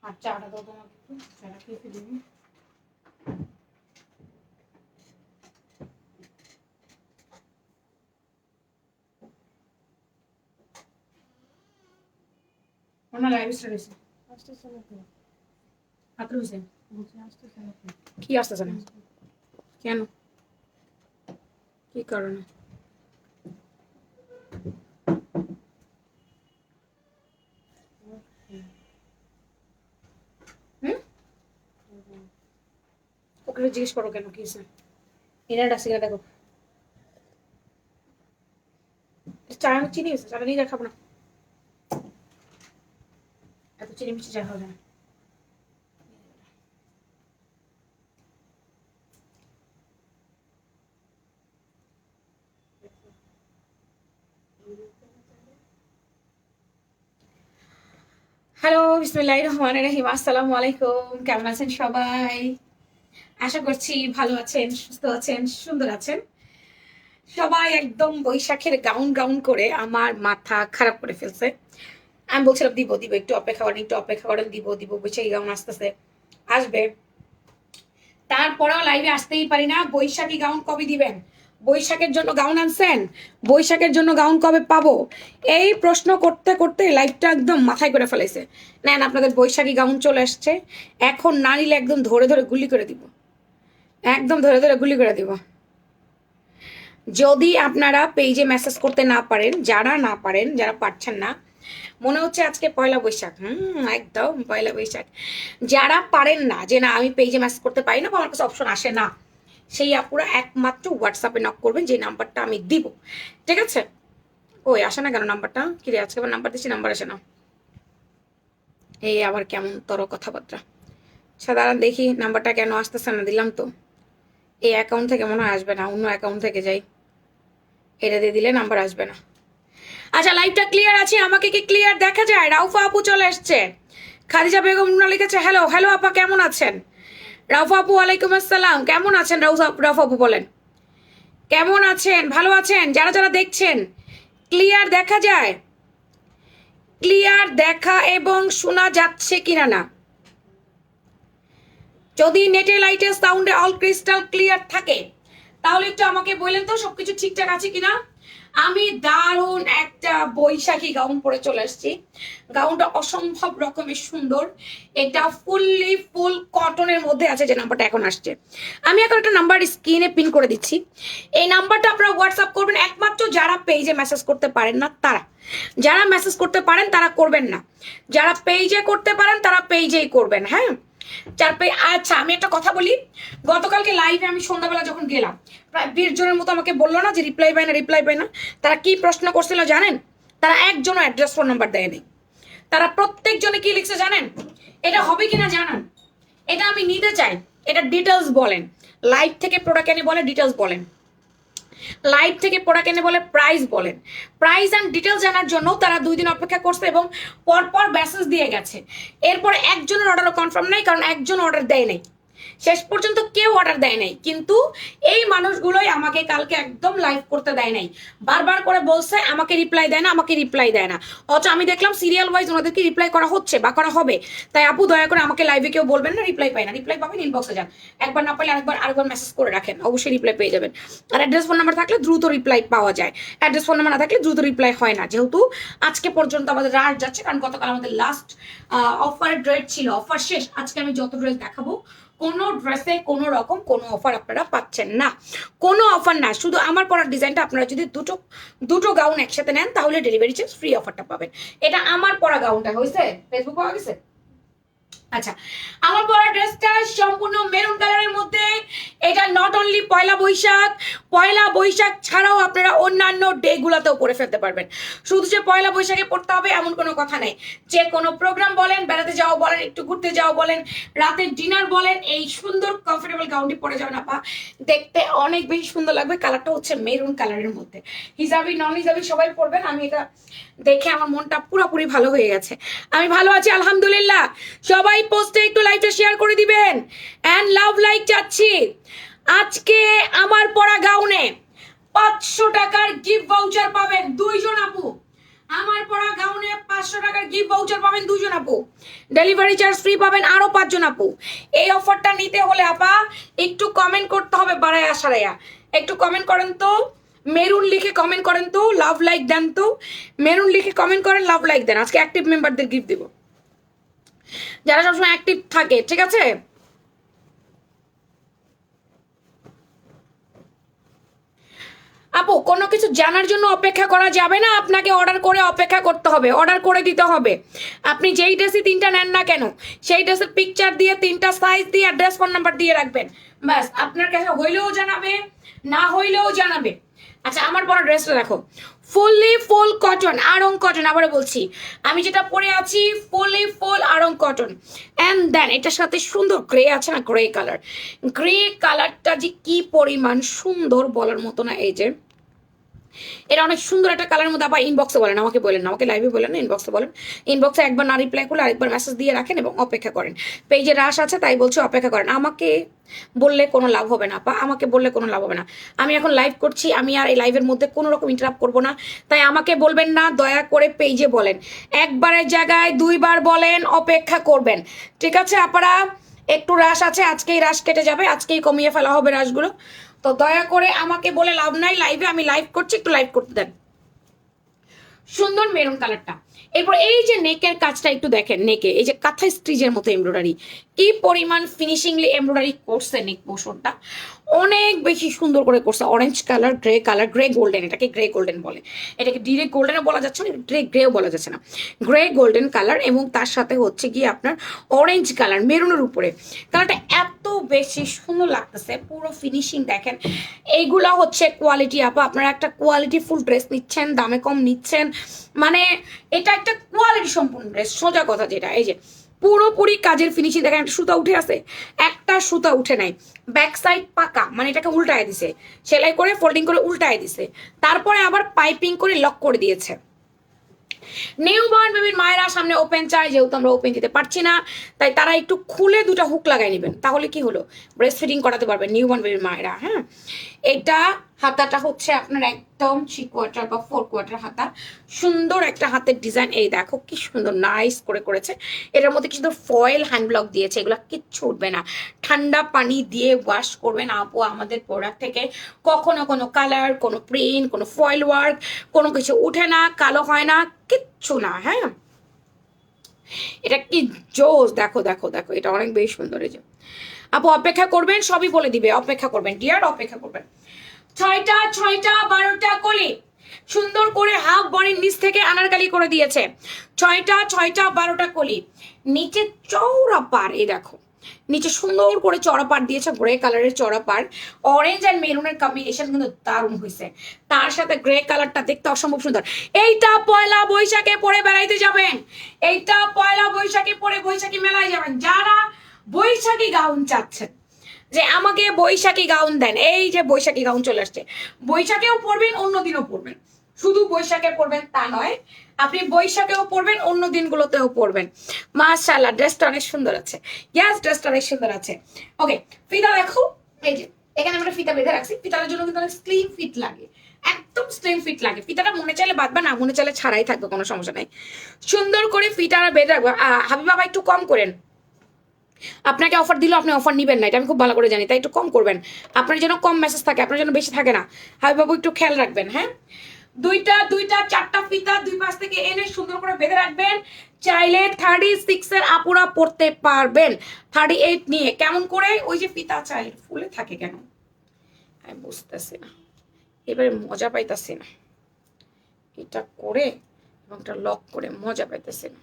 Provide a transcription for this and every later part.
আর চাটা দাও তোমাকে, চাটা খেয়ে ফেলিনি। ওনা লাইভ স্টার্ট হয়েছে, মাত্র হয়েছে। কি আসতেছে না কেন, কি কারণে? ওকে জিজ্ঞেস করো কেন কি হয়েছে। এনার ডাকছে কিনা দেখো। চা চিনি হয়েছে, চাটা নিয়ে খাবো না, এত চিনি মিষ্টি চা খাওয়া যায় না। হ্যালো, বিসমিল্লাহির রহমানির রহিম, আসসালামু আলাইকুম। কেমন আছেন সবাই? আশা করছি ভালো আছেন, সুস্থ আছেন, সুন্দর আছেন সবাই। একদম বৈশাখের গাউন গাউন করে আমার মাথা খারাপ করে ফেলছে। আমি বলছিলাম দিব দিব, একটু অপেক্ষা করেন, একটু অপেক্ষা করেন, দিব দিব, বৈশাখী গাউন আসতেছে, আসবে। তারপরেও লাইভে আসতেই পারি না। বৈশাখী গাউন কবে দিবেন? বৈশাখের জন্য গাউন আনছেন? বৈশাখের জন্য গাউন কবে পাবো? এই প্রশ্ন করতে করতে লাইভটা একদম মাথায় করে ফেলেছে। নেন, আপনাদের বৈশাখী গাউন চলে আসছে। এখন না নিলে একদম ধরে ধরে গুলি করে দিব, একদম ধরে ধরে গুলি করে দিব। যদি আপনারা পেজে মেসেজ করতে না পারেন, যারা না পারেন, যারা পারছেন না, মনে হচ্ছে আজকে পয়লা বৈশাখ, একদম পয়লা বৈশাখ। যারা পারেন না, যে না আমি পেজে মেসেজ করতে পারি না বা আমার কাছে অপশন আসে না, সেই আপুরা একমাত্র হোয়াটসঅ্যাপে নক করবেন, যে নাম্বারটা আমি দিব, ঠিক আছে? ওই আসে না কেন নাম্বারটা? কি রে, আজকে আবার নাম্বার দিচ্ছি, নাম্বার আসে না। এই আবার কেমন তর কথাবার্তা। সাধারণ দেখি নাম্বারটা কেন আসতেছে না। দিলাম তো, এই অ্যাকাউন্ট থেকে মনে হয় আসবে না, অন্য অ্যাকাউন্ট থেকে যাই, এটা দিয়ে দিলে নাম্বার আসবে না। আচ্ছা, লাইভটা ক্লিয়ার আছে? আমাকে কি ক্লিয়ার দেখা যায়? রাউফা আপু চলে এসছে। খাদিজা বেগম লিখেছে হ্যালো। হ্যালো আপা, কেমন আছেন? রাউফা আপু ওয়ালাইকুম আসসালাম, কেমন আছেন? রাউফা আপু বলেন কেমন আছেন, ভালো আছেন? যারা যারা দেখছেন, ক্লিয়ার দেখা যায়? ক্লিয়ার দেখা এবং শোনা যাচ্ছে কিনা না? যদি নেটে লাইটে সাউন্ডে অল ক্রিস্টাল ক্লিয়ার থাকে তাহলে একটু আমাকে বললেন তো সবকিছু ঠিকঠাক আছে কিনা। আমি দারুণ একটা বৈশাখী গাউন পরে চলে আসছি। গাউনটা অসম্ভব রকমের সুন্দর। এটা ফুললি ফুল কটনের মধ্যে আছে, যে নাম্বারটা এখন আসছে। আমি এখন একটা নাম্বার স্ক্রিনে পিন করে দিচ্ছি। এই নাম্বারটা আপনারা হোয়াটসঅ্যাপ করবেন একমাত্র যারা পেজে মেসেজ করতে পারেন না তারা। যারা মেসেজ করতে পারেন তারা করবেন না, যারা পেজে করতে পারেন তারা পেজেই করবেন। হ্যাঁ, আচ্ছা, আমি একটা কথা বলি। গতকালকে লাইভে আমি সন্ধ্যাবেলা যখন গেলাম, প্রায় 20 জনের মতো আমাকে বললো না যে রিপ্লাই পায় না, রিপ্লাই পায় না। তারা কি প্রশ্ন করছিল জানেন? তারা একজনও অ্যাড্রেস ফোন নাম্বার দেয়নি। তারা প্রত্যেকজনে কি লিখছে জানেন? এটা হবে কিনা জানান, এটা আমি নিতে চাই, এটা ডিটেলস বলেন। লাইভ থেকে প্রোডাক্ট এনে বলে ডিটেলস বলেন, লাইভ থেকে প্রোডাক্ট এনে বলে প্রাইস বলেন। প্রাইস অ্যান্ড ডিটেলস জানার জন্য তারা 2 দিন অপেক্ষা করছে এবং পরপর মেসেজ দিয়ে গেছে। এরপরে একজনের অর্ডারও কনফার্ম নাই, কারণ একজন অর্ডার দেয় নাই, শেষ পর্যন্ত কেউ অর্ডার দেয় নাই। কিন্তু এই মানুষগুলোই আমাকে কালকে একদম লাইভ করতে দেয় নাই, বারবার করে বলছে আমাকে রিপ্লাই দেয় না, আমাকে রিপ্লাই দেয় না। অথচ আমি দেখলাম সিরিয়াল ওয়াইজ ওনাদেরকে রিপ্লাই করা হচ্ছে বা করা হবে। তাই আপু দয়া করে আমাকে লাইভে কেউ বলবেন না রিপ্লাই পাই না। রিপ্লাই পাবেন ইনবক্সে যান, একবার না পাইলে আরেকবার মেসেজ করে রাখেন, অবশ্যই রিপ্লাই পেয়ে যাবেন। আর অ্যাড্রেস ফোন নাম্বার থাকলে দ্রুত রিপ্লাই পাওয়া যায়, অ্যাড্রেস ফোন নাম্বার না থাকলে দ্রুত রিপ্লাই হয় না। যেহেতু আজকে পর্যন্ত আমাদের রাত যাচ্ছে, কারণ গতকাল আমাদের লাস্ট অফারের ডেট ছিল, অফার শেষ। আজকে আমি যত ড্রেস দেখাবো, কোনো ড্রেসে কোনো রকম কোনো অফার আপনারা পাচ্ছেন না, কোনো অফার না। শুধু আমার পরার ডিজাইনটা আপনারা যদি দুটো গাউন একসাথে নেন তাহলে ডেলিভারি চার্জ ফ্রি অফারটা পাবেন। এটা আমার পরা গাউনটা হয়েছে, ফেসবুক পাওয়া গেছে। আচ্ছা, আমার পরা ড্রেসটা সম্পূর্ণ মেরুন কালারের মধ্যে। এটা নট অনলি পয়লা বৈশাখ ছাড়াও আপনারা অন্যান্য ডে গুলাতেও পরে ফেলতে পারবেন। শুধু যে পয়লা বৈশাখে পড়তে হবে এমন কোনো কথা নেই। যে কোনো প্রোগ্রাম বলেন, বেড়াতে যাও বলেন, একটু ঘুরতে যাও বলেন, রাতের ডিনার বলেন, এই সুন্দর কমফোর্টেবল গাউনটি পরে যাবেন আপা, দেখতে অনেক বেশি সুন্দর লাগবে। কালারটা হচ্ছে মেরুন কালারের মধ্যে, হিজাবি নন হিজাবি সবাই পরবেন। আমি এটা দেখে আমার মনটা পুরোপুরি ভালো হয়ে গেছে। আমি ভালো আছি আলহামদুলিল্লাহ। সবাই পোস্টে একটু লাইভটা শেয়ার করে দিবেন এন্ড লাভ লাইক চাচ্ছি। আজকে আমার পরা গাউনে 500 টাকার গিফট ভাউচার পাবেন 2 জন আপু। আমার পরা গাউনে 500 টাকার গিফট ভাউচার পাবেন 2 জন আপু, ডেলিভারি চার্জ ফ্রি পাবেন আরো 5 জন আপু। এই অফারটা নিতে হলে আপা একটু কমেন্ট করতে হবে বাড়ায়া সারায়া, একটু কমেন্ট করেন তো, মেরুন লিখে কমেন্ট করেন তো, লাভ লাইক দেন তো, মেরুন লিখে কমেন্ট করেন, লাভ লাইক দেন। আজকে অ্যাক্টিভ মেম্বারদের গিফট দিব, যারা সবসময় অ্যাক্টিভ থাকে, ঠিক আছে? আপু কোনো কিছু জানার জন্য অপেক্ষা করা যাবে না, আপনাকে অর্ডার করে অপেক্ষা করতে হবে, অর্ডার করে দিতে হবে। আপনি যেই ড্রেসই 3টা নেন না কেন, সেই ড্রেসের পিকচার দিয়ে 3টা সাইজ দিয়ে অ্যাড্রেস ফোন নাম্বার দিয়ে রাখবেন, ব্যাস। আপনার কাছে হইলেও জানাবে, না হইলেও জানাবে। আচ্ছা আমার পরা ড্রেসটা দেখো, ফুললি ফুল কটন, আড়ং কটন, আবারও বলছি আমি যেটা পরে আছি ফুললি ফুল আড়ং কটন। অ্যান্ড দেন এটার সাথে সুন্দর গ্রে আছে না, গ্রে কালার, গ্রে কালারটা যে কি পরিমাণ সুন্দর বলার মতো না। এই যে এটা অনেক সুন্দর একটা কালারের মধ্যে, আবার ইনবক্সে বলেন, আমাকে বলেন না, আমাকে লাইভে বলেন না, ইনবক্সে বলেন। ইনবক্সে একবার না রিপ্লাই করলে আরেকবার মেসেজ দিয়ে রাখেন এবং অপেক্ষা করেন। পেজে রাশ আছে তাই বলছি অপেক্ষা করেন, আমাকে বললে কোনো লাভ হবে না, বা আমাকে বললে কোনো লাভ হবে না। আমি এখন লাইভ করছি, আমি আর এই লাইভের মধ্যে কোনো রকম ইন্টারাপ্ট করবো না, তাই আমাকে বলবেন না, দয়া করে পেজে বলেন। একবারের জায়গায় 2বার বলেন, অপেক্ষা করবেন, ঠিক আছে? আপনারা একটু রাশ আছে, আজকেই রাশ কেটে যাবে, আজকেই কমিয়ে ফেলা হবে রাশগুলো, তো দয়া করে আমাকে বলে লাভ নাই, লাইভে আমি লাইভ করছি, একটু লাইভ করতে দেন। সুন্দর মেরুন কালারটা। এরপর এই যে নেকের কাজটা একটু দেখেন, নেকে এই যে কাঁথা স্টিচের মতো এমব্রয়ডারি, কি পরিমাণ ফিনিশিংলি এমব্রয়ডারি করছে নেক পোর্শনটা, অনেক বেশি সুন্দর করে করছে। অরেঞ্জ কালার, গ্রে গোল্ডেন, এটাকে গ্রে গোল্ডেন বলে, এটাকে ডিরেক্ট গোল্ডেনও বলা যাচ্ছে না, গ্রেও বলা যাচ্ছে না, গ্রে গোল্ডেন কালার, এবং তার সাথে হচ্ছে গিয়ে আপনার অরেঞ্জ কালার মেরুনের উপরে। কালারটা এত বেশি সুন্দর লাগতেছে, পুরো ফিনিশিং দেখেন। এইগুলা হচ্ছে কোয়ালিটি আপা, আপনারা একটা কোয়ালিটি ফুল ড্রেস নিচ্ছেন, দামে কম নিচ্ছেন, মানে এটা একটা কোয়ালিটি সম্পূর্ণ ড্রেস, সোজা কথা যেটা। এই যে পুরোপুরি কাজের ফিনিশিং দেখেন, একটা সুতা উঠে আছে, একটা সুতা উঠে নাই, ব্যাক সাইড পাকা, মানে এটাকে উল্টায় দিছে, সেলাই করে ফোল্ডিং করে উল্টায় দিছে, তারপরে আবার পাইপিং করে লক করে দিয়েছে। নিউ বর্ন বেবির মায়েরা সামনে ওপেন চায়, যেহেতু আমরা ওপেন দিতে পারছি না, তাই তারা একটু খুলে 2টা হুক লাগাই নেবেন, তাহলে কি হলো, ব্রেস্ট ফিডিং করাতে পারবেন নিউ বর্ন বেবির মায়েরা। হ্যাঁ, এটা হাতাটা হচ্ছে আপনার একদম 3/4 বা 4/4 হাতা, সুন্দর একটা হাতের ডিজাইন। এই দেখো কি সুন্দর নাইস করে করেছে, এটার মধ্যে কি সুন্দর ফয়েল হ্যান্ড ব্লক দিয়েছে, এগুলো কিচ্ছু উঠবে না, ঠান্ডা পানি দিয়ে ওয়াশ করবেন আপু। আমাদের প্রোডাক্ট থেকে কখনো কোনো কালার, কোনো প্রিন্ট, কোনো ফয়েল ওয়ার্ক, কোনো কিছু উঠে না, কালো হয় না, কিচ্ছু না। হ্যাঁ, এটা কি জোস, দেখো দেখো দেখো, এটা অনেক বেশি সুন্দর। এই যে আপু অপেক্ষা করবেন, সবই বলে দিবে, অপেক্ষা করবেন ডিয়ার, অপেক্ষা করবেন। 6টা 12টা কলি সুন্দর করে হাফ বডির নিচ থেকে আনারকালি করে দিয়েছে, 6টা 12টা কলি, নিচে চওড়া পার, এই দেখো নিচে সুন্দর করে চড়া পার দিয়েছে, গ্রে কালারের চড়া পার, অরেঞ্জ অ্যান্ড মেরুনের কম্বিনেশন কিন্তু দারুণ হয়েছে, তার সাথে গ্রে কালারটা দেখতে অসম্ভব সুন্দর। এইটা পয়লা বৈশাখে পরে বেড়াইতে যাবেন, এইটা পয়লা বৈশাখে পরে বৈশাখী মেলায় যাবেন, যারা বৈশাখী গাউন চাচ্ছেন যে আমাকে বৈশাখী গাউন দেন, এই যে বৈশাখী গাউন চলে আসছে, বৈশাখেও পরবেন, অন্য দিনও পরবেন, শুধু বৈশাখে পরবেন তা নয়, আপনি বৈশাখেও পরবেন, অন্য দিনগুলোতেও পরবেন। মাশাআল্লাহ, ড্রেসটা অনেক সুন্দর আছে, ইয়াস ড্রেসটা অনেক সুন্দর আছে। ওকে, ফিতা দেখো, এই যে এখানে আমরা ফিতা বেঁধে রাখছি, ফিতার জন্য কিন্তু অনেক স্লিম ফিট লাগে, একদম স্লিম ফিট লাগে, ফিতাটা মনে চাইলে বাঁধবা, না মনে চাইলে ছাড়াই থাকবে, কোনো সমস্যা নাই, সুন্দর করে ফিতাটা বেঁধে রাখবো। হাবিবা ভাই একটু কম করেন, আপনাকে অফার দিলেও আপনি অফার নিবেন না, এটা আমি খুব ভালো করে জানি, তাই একটু কম করবেন, আপনার যেন কম মেসেজ থাকে, আপনার যেন বেশি থাকে না। হাবিব বাবু একটু খেয়াল রাখবেন। হ্যাঁ, 4টা ফিতা 2 পাশ থেকে এনে সুন্দর করে বেঁধে রাখবেন, চাইলে 36 এর আপুরা পড়তে পারবেন, 38 নিয়ে কেমন করে, ওই যে ফিতা চাই ফুলে থাকে কেন আমি বুঝতেছি না, এবারে মজা পাইতেছি না, এটা করে এবং এটা লক করে মজা পাইতেছি না,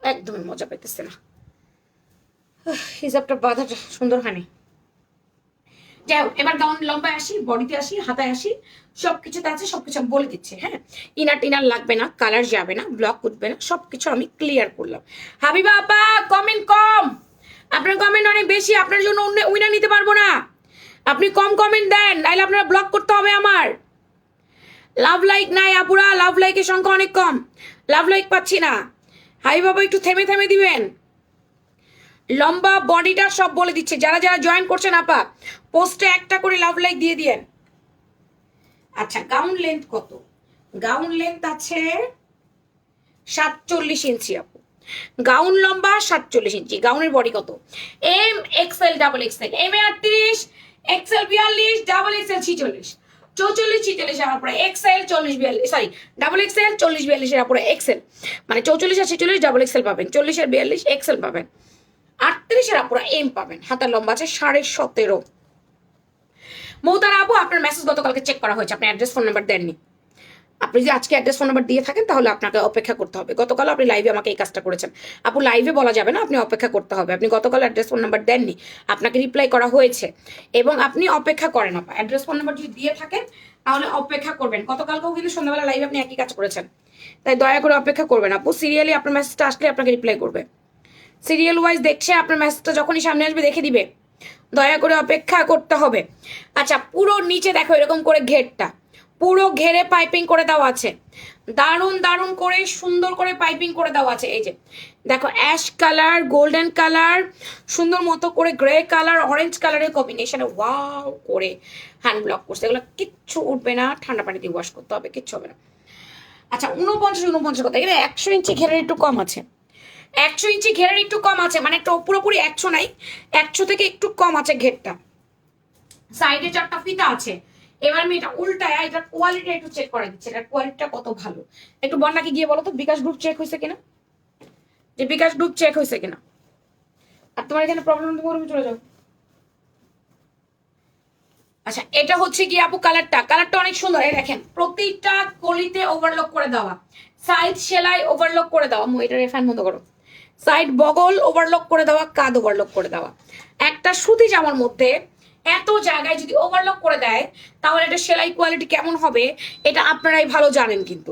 একদমই মজা পাইতেছে না, হিসাবটা বাঁধাটা সুন্দর হয়নি। যাই হোক, এবার গাউন লম্বায় আসি, বডিতে আসি, হাতায় আসি, সবকিছুতে আছে, সবকিছু আমি বলে দিচ্ছি। হ্যাঁ, ইনার টিনার লাগবে না, কালার যাবে না, ব্লক উঠবে না, সবকিছু আমি ক্লিয়ার করলাম। হাবিবা আপা কমেন্ট কম, আপনার কমেন্ট অনেক বেশি, আপনার জন্য উইনার নিতে পারবো না, আপনি কম কমেন্ট দেন, নাইলে আপনারা ব্লক করতে হবে আমার। লাভ লাইক নাই আপুরা, লাভ লাইকের সংখ্যা অনেক কম, লাভ লাইক পাচ্ছি না। হাই বাবা একটু থেমে থেমে দিবেন, লম্বা বডিটা সব বলে দিচ্ছে। যারা যারা জয়েন করছেন আপা পোস্টে একটা করে লাভ লাইক দিয়ে দিয়েন। আচ্ছা গাউন লেন্থ কত? গাউন লেন্থ আছে 47 ইঞ্চি আপু। গাউন লম্বা 47 ইঞ্চি। গাউনের বডি কত? M XL double XL, M এ 38, এক্সেল 42, ডাবল এক্সেল 46, 44 46 এর উপরে এক্সেল, 40 42 সরি ডাবল এক্সেল 40 42 এর উপরে এক্সেল, মানে 44 আর 46 ডাবল এক্সেল পাবেন, 40 আর 42 এক্সেল পাবেন, 38 এর উপরে এম পাবেন। হাতার লম্বা আছে 17.5। মৌতারা আপু আপনার মেসেজ গতকালকে চেক করা হয়েছে, আপনি অ্যাড্রেস ফোন নাম্বার দেননি। আপনি যদি আজকে অ্যাড্রেস ফোন নাম্বার দিয়ে থাকেন তাহলে আপনাকে অপেক্ষা করতে হবে। গতকাল আপনি লাইভে আমাকে এই কাজটা করেছেন আপু, লাইভে বলা যাবে না, আপনি অপেক্ষা করতে হবে। আপনি গতকাল অ্যাড্রেস ফোন নাম্বার দেননি, আপনাকে রিপ্লাই করা হয়েছে এবং আপনি অপেক্ষা করেন আপা। অ্যাড্রেস ফোন নাম্বার যদি দিয়ে থাকেন তাহলে অপেক্ষা করবেন। গতকালকেও কিন্তু সন্ধ্যাবেলা লাইভে আপনি একই কাজ করেছেন, তাই দয়া করে অপেক্ষা করবেন আপু। সিরিয়ালি আপনার মেসেজটা আসলে আপনাকে রিপ্লাই করবে, সিরিয়াল ওয়াইজ দেখছে আপনার মেসেজটা যখনই সামনে আসবে দেখে দিবে, দয়া করে অপেক্ষা করতে হবে। আচ্ছা পুরো নিচে দেখো এরকম করে ঘেরটা পুরো ঘেরে পাইপিং করে দেওয়া আছে, দারুণ দারুণ করে সুন্দর করে পাইপিং করে দেওয়া আছে। এই যে দেখো অ্যাশ কালার, গোল্ডেন কালার, সুন্দর মতো করে গ্রে কালার, অরেঞ্জ কালারের কম্বিনেশনে ওয়াও করে হ্যান্ড ব্লক করছে। এগুলো কিচ্ছু উঠবে না, ঠান্ডা পানি দিয়ে ওয়াশ করতে হবে, কিচ্ছু হবে না। আচ্ছা 49 কথা, এখানে 100 ইঞ্চি ঘেরের একটু কম আছে, 100 ইঞ্চি ঘেরের একটু কম আছে, মানে একটা পুরোপুরি 100 নাই, 100 থেকে একটু কম আছে ঘেরটা। সাইডে 4টা ফিতা আছে। এবার আমি এটা উল্টায় এটার কোয়ালিটি একটু চেক করে দিচ্ছি, এটার কোয়ালিটিটা কত ভালো। একটু বন্যাকে গিয়ে বলো তো বিকাশ গ্রুপ চেক হয়েছে কিনা, যে বিকাশ গ্রুপ চেক হয়েছে কিনা। আর তোমার এখানে প্রবলেম তুমি চলে যাও। আচ্ছা এটা হচ্ছে কি আপু কালারটা অনেক সুন্দর। এই দেখেন প্রতিটা কলিতে ওভারলক করে দেওয়া, সাইড সেলাই ওভারলক করে দেওয়া। এটার ফ্যান বন্ধ করো। সাইড বগল ওভারলক করে দেওয়া, কাঁধ ওভারলক করে দেওয়া। একটা সুতি জামার মধ্যে এত জায়গায় যদি ওভারলক করে দেয় তাহলে এটা সেলাই কোয়ালিটি কেমন হবে এটা আপনারাই ভালো জানেন। কিন্তু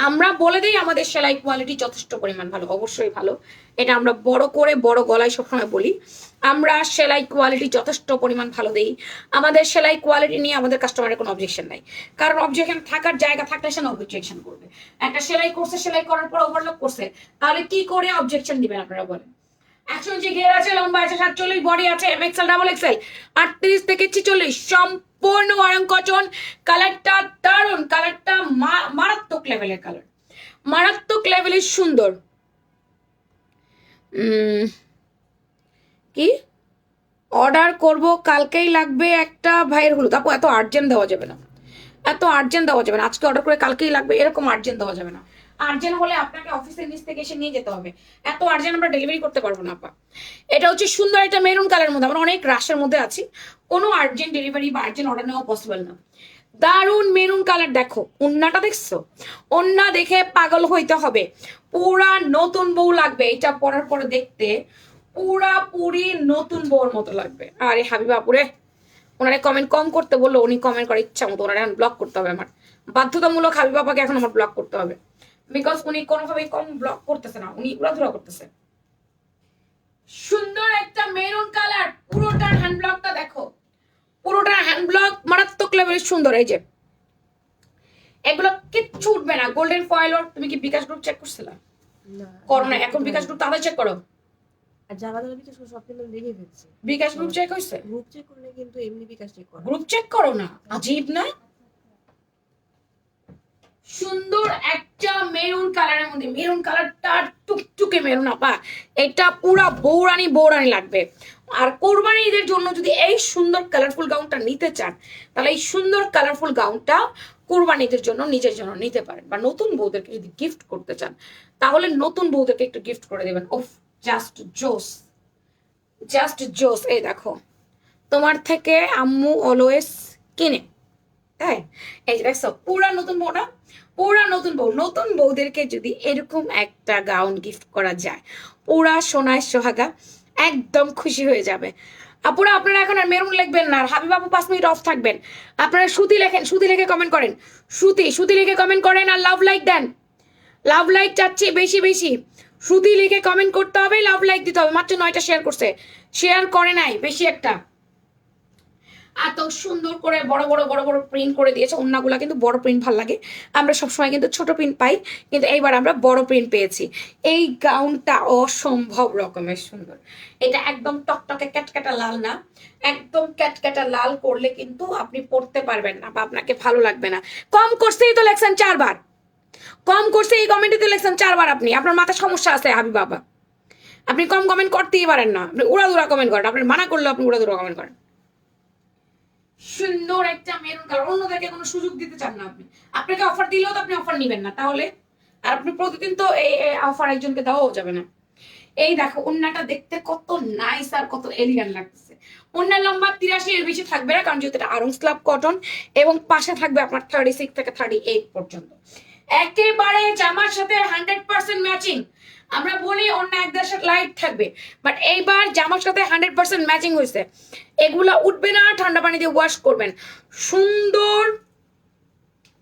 আমরা বলে দিই আমাদের সেলাই কোয়ালিটি যথেষ্ট পরিমাণ ভালো, অবশ্যই ভালো। এটা আমরা বড় করে বড় গলায় সবসময় বলি, আমরা সেলাই কোয়ালিটি যথেষ্ট পরিমাণ ভালো দিই। আমাদের সেলাই কোয়ালিটি নিয়ে আমাদের কাস্টমারের কোনো অবজেকশন নাই, কারণ অবজেকশন থাকার জায়গা থাকলে সে অবজেকশন করবে। একটা সেলাই করছে, সেলাই করার পর ওভারলক করছে, তাহলে কি করে অবজেকশন দিবেন আপনারা বলেন। 100 ইঞ্চি ঘের আছে, লম্বা আছে 47, বডি আছে এম এক্সেল ডাবল এক্সেল 38 থেকে 46, সম্পূর্ণ আয়রন কটন। কালারটা দারুণ, কালারটা মারাত্মক লেভেলের কালার, মারাত্মক লেভেলের সুন্দর। কি অর্ডার করব কালকেই লাগবে একটা ভাইয়ের হলুদ। আপু এত আর্জেন্ট দেওয়া যাবে না, এত আর্জেন্ট দেওয়া যাবে না। আজকে অর্ডার করে কালকেই লাগবে এরকম আর্জেন্ট দেওয়া যাবে না। আর্জেন্ট হলে আপনাকে অফিসের নিচ থেকে এসে নিয়ে যেতে হবে, এত আর্জেন্ট আমরা ডেলিভারি করতে পারবো না আপা। এটা হচ্ছে সুন্দর একটা মেরুন কালারের মধ্যে, আমরা অনেক রাশের মধ্যে আছি, কোনো আর্জেন্ট ডেলিভারি বা আর্জেন্ট অর্ডার নেওয়া পসিবল না। দারুণ মেরুন কালার, দেখো ওন্নাটা দেখছো, ওন্না দেখে পাগল হইতে হবে। পুরা নতুন বউ লাগবে এটা পরার পরে, দেখতে পুরি নতুন বউর মতো লাগবে। আরে হাবিবা আপুরে, ওনারে কমেন্ট কম করতে বললো, উনি কমেন্ট করে ইচ্ছা মতো, ওনারে এখন ব্লক করতে হবে আমার, বাধ্যতামূলক হাবিব বাবাকে এখন আমার ব্লক করতে হবে, বিকজ উনি কোনোভাবেই কম ব্লক করতেছে না, উনি উড়াধুরা করতেছে। সুন্দর একটা মেরুন কালার, পুরোটার হ্যান্ড ব্লকটা দেখো, পুরোটার হ্যান্ড ব্লক মারাত্মক লেভেলের সুন্দর। এই যে এগুলো কিচ্ছু উঠবে না, গোল্ডেন ফয়েল। তুমি কি বিকাশ গ্রুপ চেক করছিলা? করো না, এখন বিকাশ গ্রুপ তাহলে চেক করো। বিকাশ গ্রুপ চেক হইছে, গ্রুপ চেক করলে কিন্তু এমনি বিকাশ চেক করো, গ্রুপ চেক করো না, আজীব না। সুন্দর একটা মেরুন কালারের মধ্যে, মেরুন কালারটা টুকটুকে মেরুন আপা, এটা পুরা বৌরানি বৌরানি লাগবে। আর কোরবানি ঈদের জন্য যদি এই সুন্দর কালারফুল গাউনটা নিতে চান তাহলে এই সুন্দর কালারফুল গাউনটা কোরবানি ঈদের জন্য নিজের জন্য নিতে পারেন, বা নতুন বউদেরকে যদি গিফট করতে চান তাহলে নতুন বউদেরকে একটু গিফট করে দেবেন। ওফ জাস্ট জোস, জাস্ট জোস। এই দেখো তোমার থেকে আম্মু অলওয়েজ কিনে, হ্যাঁ এই যে দেখছো পুরা নতুন বউ না, পুরা নতুন বউ। নতুন বউদেরকে যদি এরকম একটা গাউন গিফট করা যায়, পুরা সোনায় সোহাগা একদম খুশি হয়ে যাবে। আপুরা আপনারা এখন আর মেরুন লিখবেন না, আর হাবিব আপু 5 মিনিট অফ থাকবেন। আপনারা সুতি লেখেন, সুতি লিখে কমেন্ট করেন, সুতি লিখে কমেন্ট করেন, আর লাভ লাইক দেন, লাভ লাইক চাচ্ছি বেশি বেশি। সুতি লিখে কমেন্ট করতে হবে, লাভ লাইক দিতে হবে। মাত্র 9টা শেয়ার করছে, শেয়ার করে নাই বেশি একটা। এত সুন্দর করে বড় বড় বড় বড় প্রিন্ট করে দিয়েছে। ওড়নাগুলা কিন্তু বড় প্রিন্ট ভাল লাগে, আমরা সবসময় কিন্তু ছোট প্রিন্ট পাই, কিন্তু এইবার আমরা বড় প্রিন্ট পেয়েছি। এই গাউনটা অসম্ভব রকমের সুন্দর। এটা একদম টকটকে ক্যাটক্যাটা লাল না, একদম ক্যাটক্যাটা লাল করলে কিন্তু আপনি পরতে পারবেন না বা আপনাকে ভালো লাগবে না। কম করছেই তো লেখছেন 4 বার, কম করছে এই কমেন্টে তো লেখছেন 4 বার। আপনি আপনার মাথা সমস্যা আছে হাবিব বাবা, আপনি কম কমেন্ট করতেই পারেন না, আপনি উড়াদুরা কমেন্ট করেন। আপনি মানা করলে আপনি উড়াদুরা কমেন্ট করেন। সুন্দর একটা মেরুন কালার, অন্যদেরকে কোনো সুযোগ দিতে চান না আপনি। আপনাকে অফার দিলেও তো আপনি অফার নিবেন না তাহলে, আর আপনি প্রতিদিন তো এই অফার একজনকে দেওয়াও যাবে না। এই দেখো ওন্নাটা দেখতে কত নাইস আর কত এলিগেন্ট লাগতেছে। ওন্নার লম্বা 83 এর বেশি থাকবে না, কারণ যেহেতু এটা আরং স্ল্যাব কটন, এবং পাশে থাকবে আপনার 36 থেকে 38 পর্যন্ত। একেবারে জামার সাথে 100% ম্যাচিং। আমরা বলি অন্য এক দেশের লাইট থাকবে, বাট এইবার জামার সাথে 100% ম্যাচিং হয়েছে। এগুলা উঠবে না, ঠান্ডা পানি দিয়ে ওয়াশ করবেন। সুন্দর,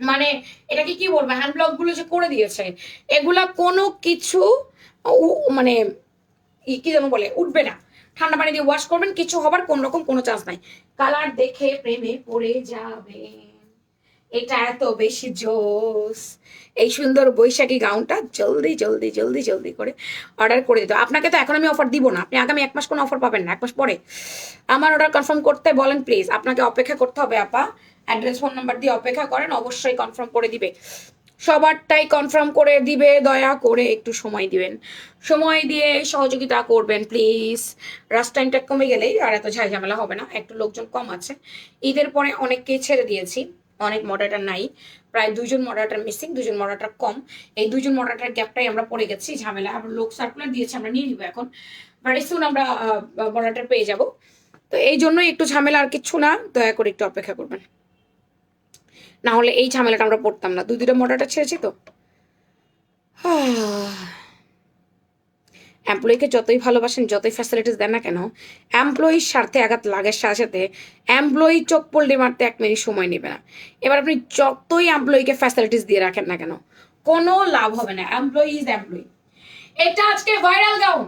মানে এটাকে কি বলবো, হ্যান্ড ব্লক গুলো যে করে দিয়েছে, এগুলা কোনো কিছু মানে কি যেন বলে, উঠবে না। ঠান্ডা পানি দিয়ে ওয়াশ করবেন, কিছু হবার কোন রকম কোনো চান্স নাই। কালার দেখে প্রেমে পড়ে যাবে, এটা এত বেশি জোস। এই সুন্দর বৈশাখী গাউনটা জলদি জলদি জলদি জলদি করে অর্ডার করে দিতে। আপনাকে তো এখন আমি অফার দিব না, আপনি আগামী 1 মাস কোনো অফার পাবেন না, 1 মাস পরে আমার অর্ডার কনফার্ম করতে বলেন প্লিজ। আপনাকে অপেক্ষা করতে হবে আপা, অ্যাড্রেস ফোন নাম্বার দিয়ে অপেক্ষা করেন, অবশ্যই কনফার্ম করে দিবে। সবারটাই কনফার্ম করে দিবে, দয়া করে একটু সময় দিবেন, সময় দিয়ে সহযোগিতা করবেন প্লিজ। রাস্ট টাইমটা কমে গেলেই আর এত ঝামেলা হবে না, একটু লোকজন কম আছে। ঈদের পরে অনেককেই ছেড়ে দিয়েছি, অনেক মডারেটার নাই, প্রায় 2জন মডারেটার মিসিং, 2জন মডারেটার কম। এই 2জন মডারেটার গ্যাপটাই আমরা পড়ে গেছি ঝামেলা। আবার লোক সার্কুলার দিয়েছে, আমরা নিয়ে নিবো এখন, ভেরি সুন আমরা মডারেটার পেয়ে যাব। তো এই জন্যই একটু ঝামেলা, আর কিচ্ছু না, দয়া করে একটু অপেক্ষা করবেন, না হলে এই ঝামেলাটা আমরা পড়তাম না। 2টা মডারেটার ছেড়েছি তো। এমপ্লয়িকে যতই ভালোবাসেন, যতই ফ্যাসিলিটিস দেন না কেন, এমপ্লয়ির স্বার্থে আঘাত লাগার সাথে সাথে এমপ্লয়ি চোখ পল্টি মারতে 1 মিনিট সময় নেবে না। এবার আপনি যতই এমপ্লয়িকে ফ্যাসিলিটিস দিয়ে রাখেন না কেন, কোনো লাভ হবে না। Employee is employee. এটা আজকে ভাইরাল গাউন,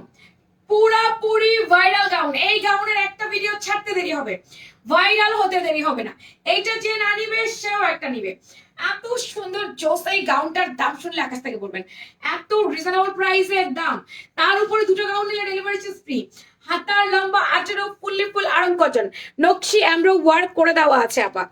পুরাপুরি ভাইরাল গাউন। এই গাউনের একটা ভিডিও ছাড়তে দেরি হবে, ভাইরাল হতে দেরি হবে না। এইটা যে না নিবে সেও একটা নিবে। এত সুন্দর জোস এই গাউনটার দাম শুনলে আকাশ থেকে পড়বেন, এত রিজনেবল প্রাইসের দাম। তার উপরে 2টো গাউন নিলে ডেলিভারি চার্জ ফ্রি। হাতার লম্বা 18 ফুললি ফুল আরং কটন, নকশি এমব্রো ওয়ার্ক করে দেওয়া আছে আপা।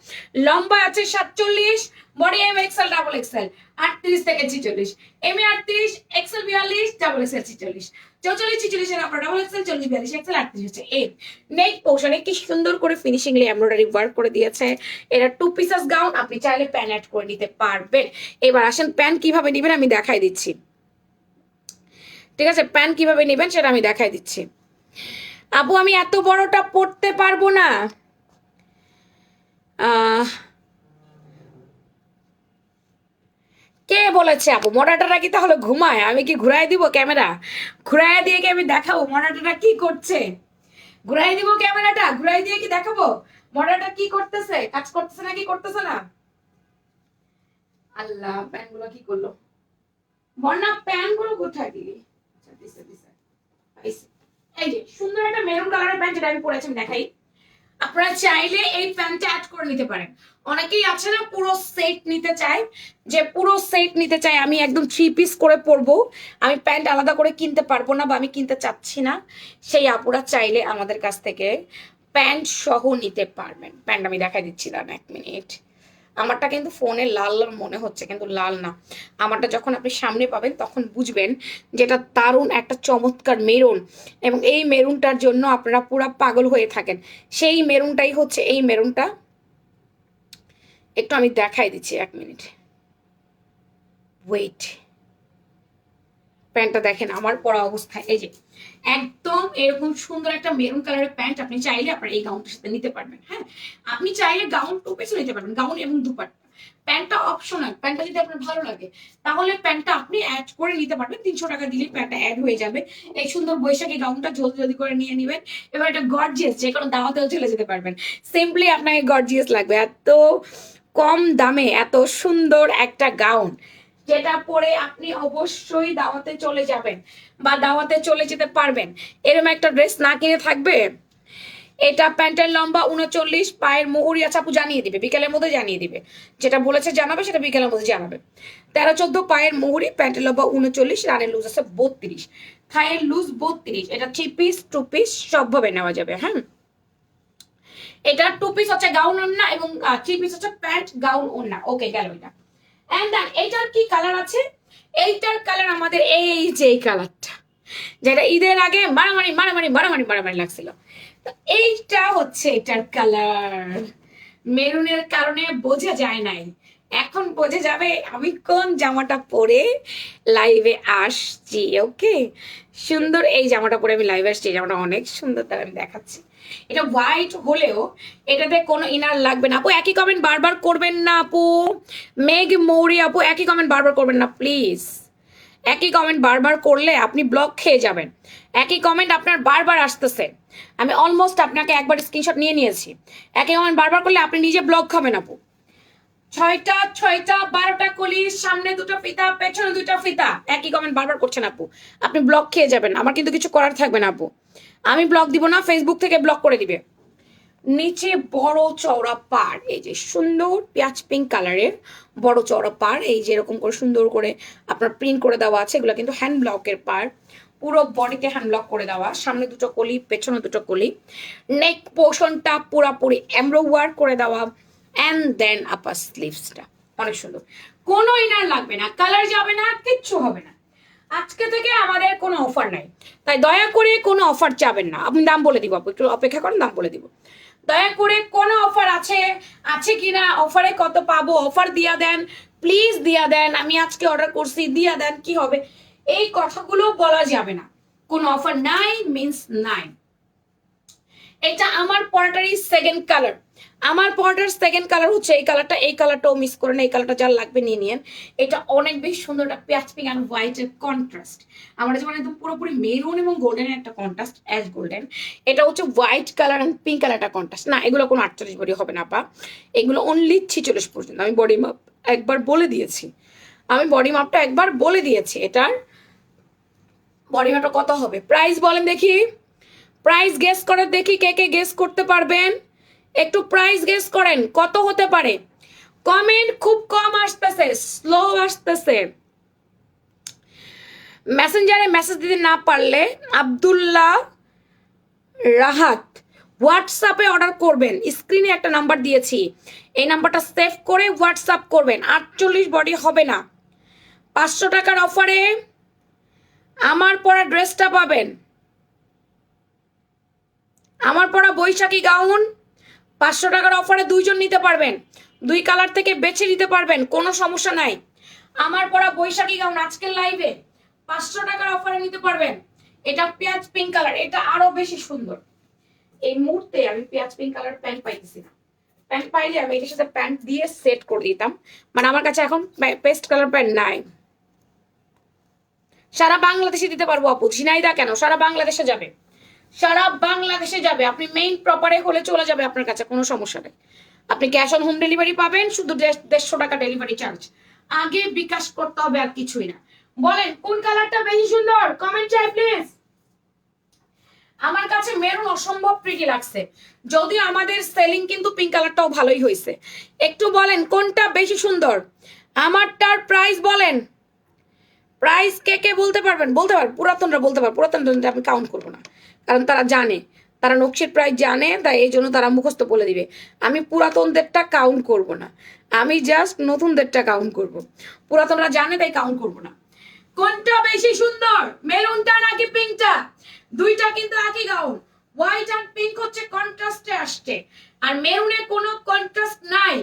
লম্বা আছে 47, body M XL double XL 38 থেকে 46, এম এ 38, এক্সেল 42, ডাবল এক্সেল 46, 44 46 এর আপনার ডাবল এক্সেল, 40 42 এক্সেল 38 হচ্ছে। এই নেক পোর্শনে কি সুন্দর করে ফিনিশিংলি এমব্রয়ডারি ওয়ার্ক করে দিয়েছে। এটা 2 পিসেস গাউন, আপনি চাইলে প্যান অ্যাড করে নিতে পারবেন। এবার আসেন প্যান কিভাবে নেবেন আমি দেখাই দিচ্ছি, ঠিক আছে? প্যান কিভাবে নেবেন সেটা আমি দেখাই দিচ্ছি। আপু আমি এত বড়টা পড়তে পারবো না। কে বলেছে আপু? মডারেটররা কি তাহলে ঘুমায়? আমি কি ঘুরাই দিব ক্যামেরা? ঘুরাই দিয়ে কি আমি দেখাবো মডারেটররা কি করছে? ঘুরাই দিব ক্যামেরাটা, ঘুরাই দিয়ে কি দেখাবো মডারেটর কি করতেছে, কাজ করতেছে না কি করতেছে না? আল্লাহ, প্যান গুলো কি করলো? বর্ণা প্যান গুলো কোথায় দিলি? আচ্ছা দিছে দিছে। এই যে সুন্দর একটা মেরুন কালারের প্যান্ট, যেটা আমি পরেছি দেখাই। আপনারা চাইলে এই প্যান্টটা অ্যাড করে নিতে পারেন। অনেকেই আছে না পুরো সেট নিতে চায়, যে পুরো সেট নিতে চায়, আমি একদম 3 পিস করে পরবো, আমি প্যান্ট আলাদা করে কিনতে পারবো না বা আমি কিনতে চাচ্ছি না, সেই আপুরা চাইলে আমাদের কাছ থেকে প্যান্ট সহ নিতে পারবেন। প্যান্ট আমি দেখাই দিচ্ছি, দাঁড়ান 1 মিনিট। আমারটা কিন্তু ফোনে লাল লাল মনে হচ্ছে, কিন্তু লাল না। আমারটা যখন আপনি সামনে পাবেন তখন বুঝবেন যেটা দারুণ একটা চমৎকার মেরুন, এবং এই মেরুনটার জন্য আপনারা পুরো পাগল হয়ে থাকেন। সেই মেরুনটাই হচ্ছে এই মেরুনটা। একটু আমি দেখাই দিচ্ছি 1 মিনিট, ওয়েট। প্যান্টটা দেখেন আমার পরা অবস্থায়, এই যে একদম এরকম সুন্দর একটা মেরুন কালারের প্যান্ট আপনি চাইলে আপনার এই গাউনটার সাথে নিতে পারবেন। হ্যাঁ, আপনি চাইলে গাউন 2 পিসও নিতে পারবেন, গাউন এবং দুপাট্টা। প্যান্টটা অপশনাল, প্যান্টটা যদি আপনার ভালো লাগে তাহলে প্যান্টটা আপনি অ্যাড করে নিতে পারবেন। 300 টাকা দিলেই প্যান্টটা অ্যাড হয়ে যাবে। এই সুন্দর বৈশাখী গাউনটা জলদি জলদি করে নিয়ে নেবেন। এবার এটা গর্জিয়াস, যে কোনো দাওয়াতেও চলে যেতে পারবেন। সিম্পলি আপনাকে গর্জিয়াস লাগবে। এত কম দামে এত সুন্দর একটা গাউন, যেটা পরে আপনি অবশ্যই দাওয়াতে চলে যাবেন বা দাওয়াতে চলে যেতে পারবেন। এরকম একটা ড্রেস না কিনে থাকবে, এটা প্যান্টের লম্বা 39, পায়ের মুহুরি আছে, আপু জানিয়ে দিবে, বিকেলের মধ্যে জানিয়ে দিবে, যেটা বলেছে জানাবে সেটা বিকেলের মধ্যে জানাবে। 13-14 পায়ের মুহুরি, প্যান্টের লম্বা 39, রানের লুজ আছে 32, থায়ের লুজ 32। এটা 3 পিস 2 পিস সবভাবে নেওয়া যাবে। হ্যাঁ, এটা 2 পিস হচ্ছে গাউন ওড়না এবং 3 পিস হচ্ছে প্যান্ট গাউন ওড়না। ওকে, গেল এটা। এন্ড দেন এইটার কি কালার আছে? এইটার কালার আমাদের এই যে এই কালারটা, যেটা ঈদের আগে মারামারি মারামারি মারামারি মারামারি লাগছিল। তো এইটা হচ্ছে এটার কালার। মেরুনের কারণে বোঝা যায় নাই, এখন বোঝা যাবে আমি কোন জামাটা পরে লাইভে আসছি। ওকে, সুন্দর এই জামাটা পরে আমি লাইভে আসছি, এই জামাটা অনেক সুন্দর, তার আমি দেখাচ্ছি। এটা হোয়াইট হলেও এটাতে কোনো ইনার লাগবে না। আপু একই কমেন্ট বারবার করবেন না আপু। মেঘ মৌরি আপু একই কমেন্ট বারবার করবেন না প্লিজ। একই কমেন্ট বারবার করলে আপনি ব্লক খেয়ে যাবেন। একই কমেন্ট আপনার বারবার আসতেছে, আমি অলমোস্ট আপনাকে একবার স্ক্রিনশট নিয়ে নিয়েছি। একই কমেন্ট বারবার করলে আপনি নিজে ব্লক খাবেন আপু। 6টা 6টা 12টা কলি, সামনে 2টা ফিতা, পেছনে 2টা ফিতা, একই কমেন্ট বারবার করছেন আপু, আপনি ব্লক খেয়ে যাবেন। আমার কিন্তু কিছু করার থাকবে না আপু, আমি ব্লক দিব না, ফেসবুক থেকে ব্লক করে দিবে। নিচে বড় চওড়া পাড়, এই যে সুন্দর পেঁয়াজ পিঙ্ক কালারের বড় চওড়া পাড়, এই যে এরকম করে সুন্দর করে আপনার প্রিন্ট করে দেওয়া আছে। এগুলো কিন্তু হ্যান্ড ব্লকের পাড়, পুরো বডিতে হ্যান্ড ব্লক করে দেওয়া, সামনে 2টো কলি, পেছনে 2টো কলি, নেক পোর্শনটা পুরাপুরি এমব্রো ওয়ার্ক করে দেওয়া, অ্যান্ড দেন আপার স্লিভসটা অনেক সুন্দর। কোনো ইনার লাগবে না, কালার যাবে না, কিচ্ছু হবে না। আজকে থেকে আমাদের কোনো অফার নাই, তাই দয়া করে কোনো অফার চাবেন না। আপনি দাম বলে দিব আপু, একটু অপেক্ষা করেন, দাম বলে দিব। দয়া করে কোনো অফার আছে কিনা, অফারে কত পাবো, অফার দিয়া দেন প্লিজ, দিয়া দেন, আমি আজকে অর্ডার করছি দিয়া দেন, কি হবে, এই কথাগুলো বলা যাবে না। কোনো অফার নাই মিন্স নাই। এটা আমার পরাটারই সেকেন্ড কালার, আমার পরাটার সেকেন্ড কালার হচ্ছে এই কালারটা। এই কালারটাও মিস করে না, এই কালারটা যার লাগবে নিয়ে নিয়েন। এটা অনেক বেশি সুন্দর, একটা পেঁয়াজ পিঙ্ক আর হোয়াইটের কন্ট্রাস্ট। আমার যেমন একদম পুরোপুরি মেরুন এবং গোল্ডেনের একটা কন্ট্রাস্ট, অ্যাশ গোল্ডেন। এটা হচ্ছে white colour and pink colour একটা কন্ট্রাস্ট। না, এগুলো কোনো 48 বডি হবে না পা, এগুলো অনলি 46 পর্যন্ত। আমি বডি মাপ একবার বলে দিয়েছি, আমি বডি মাপটা একবার বলে দিয়েছি। এটার বডি মাপটা কত হবে, প্রাইস বলেন দেখি, প্রাইস গেস করে দেখি, কে কে গেস করতে পারবেন, একটু প্রাইস গেস করেন কত হতে পারে। কমেন্ট খুব কম আসতেছে, স্লো আসতেছে। মেসেঞ্জারে মেসেজ দিতে না পারলে আব্দুল্লাহ রাহাত হোয়াটসঅ্যাপে অর্ডার করবেন, স্ক্রিনে একটা নাম্বার দিয়েছি, এই নাম্বারটা সেভ করে হোয়াটসঅ্যাপ করবেন। 48 বডি হবে না, 500 টাকার অফারে আমার পরা ড্রেসটা পাবেন, আমার পরা বৈশাখী গাউন 500 টাকার অফারে 2 জন নিতে পারবেন, 2 কালার থেকে বেছে নিতে পারবেন, কোনো সমস্যা নাই। আমার পরা বৈশাখী গাউন আজকের লাইভে 500 টাকার অফারে নিতে পারবেন। এটা পেঁয়াজ পিঙ্ক কালার, এটা আরো বেশি সুন্দর। এই মুহূর্তে আমি পেঁয়াজ পিঙ্ক কালার প্যান্ট পাইতেছি না, প্যান্ট পাইলে আমি এটার সাথে প্যান্ট দিয়ে সেট করে দিতাম, মানে আমার কাছে এখন পেস্ট কালার প্যান্ট নাই। সারা বাংলাদেশে দিতে পারবো আপু, ঝিনাইদা কেন, সারা বাংলাদেশে যাবে, সারা বাংলাদেশে যাবে। আপনি মেইন প্রপারে হলে চলে যাবে আপনার কাছে, কোনো সমস্যা নেই। আপনি ক্যাশ অন হোম ডেলিভারি পাবেন, শুধু 150 টাকা ডেলিভারি চার্জ, আগে বিকাশ করতে হবে, আর কিছুই না। বলেন কোন কালারটা বেশি সুন্দর, কমেন্ট চাই প্লিজ। আমার কাছে মেরুন অসম্ভব প্রিটি লাগছে, যদিও আমাদের সেলিং কিন্তু পিঙ্ক কালারটাও ভালোই হয়েছে। একটু বলেন কোনটা বেশি সুন্দর, আমারটার প্রাইস বলেন, প্রাইস কে কে বলতে পারবেন, বলতে পারবেন, পুরাতনরা বলতে পারবেন, পুরাতনরা আমি কাউন্ট করবো না, কারণ তারা জানে, তারা নকশির প্রাইস জানে, তাই এই জন্য তারা মুখস্থ বলে দিবে। আমি পুরাতনদেরটা কাউন্ট করব না, আমি জাস্ট নতুনদেরটা কাউন্ট করব। পুরাতনরা জানে তাই কাউন্ট করব না। কোনটা বেশি সুন্দর, মেরুনটা নাকি পিঙ্কটা? দুইটা কিন্তু একই গাউন, হোয়াইট আর পিঙ্ক হচ্ছে কন্ট্রাস্টে আসছে, আর মেরুনে কোনো কন্ট্রাস্ট নাই।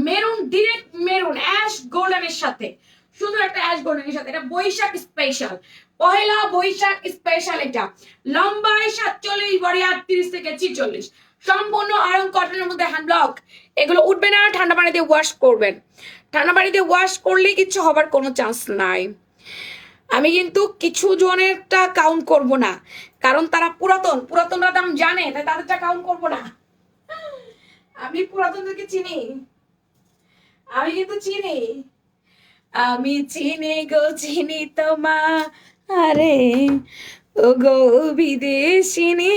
মেরুন ডিরেক্ট মেরুন অ্যাশ গোল্ডেনের সাথে, শুধু একটা অ্যাশ গোল্ডেনের সাথে। এটা বৈশাখ স্পেশাল, পহেলা বৈশাখ স্পেশাল। এটা লম্বায় 47, বড়ি 38 থেকে 46, সম্পূর্ণ আয়রন কটনের মধ্যে হ্যান্ড ব্লক। এগুলো উঠবে না, ঠান্ডা পানি দিয়ে ওয়াশ করবেন, ঠান্ডা পানি দিয়ে ওয়াশ করলে কিছু হবার কোনো চান্স নাই। আমি কিন্তু কিছু জনেরটা কাউন্ট করব না, কারণ তারা পুরাতনরা দাম জানে, তাই তাদেরটা কাউন্ট করব না। আমি পুরাতনদেরকে চিনি, আমি কিন্তু চিনি, আমি চিনি গো চিনি তোমারে ও গো বিদেশিনী,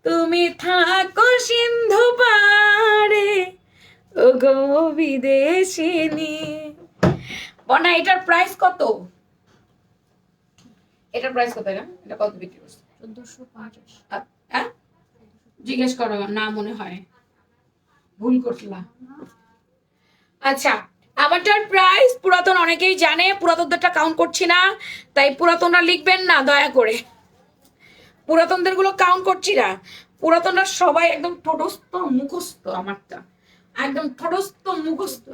তুমি থাকো সিন্ধু পারে ও গো বিদেশিনী। বনা এটার প্রাইস কত? এটার প্রাইস কত? এটা কত বিক্রি করছে? 1450। হ্যাঁ জিজ্ঞেস করো না, মনে হয় ভুল করলা। আচ্ছা আমারটার প্রাইস পুরাতন অনেকেই জানে, পুরাতনদেরটা কাউন্ট করছি না, তাই পুরাতনরা লিখবেন না দয়া করে, পুরাতনদের গুলো কাউন্ট করছি না। পুরাতনরা সবাই একদম ঠোঁটস্থ মুখস্থ, আমারটা একদম ঠোঁটস্থ মুখস্থ।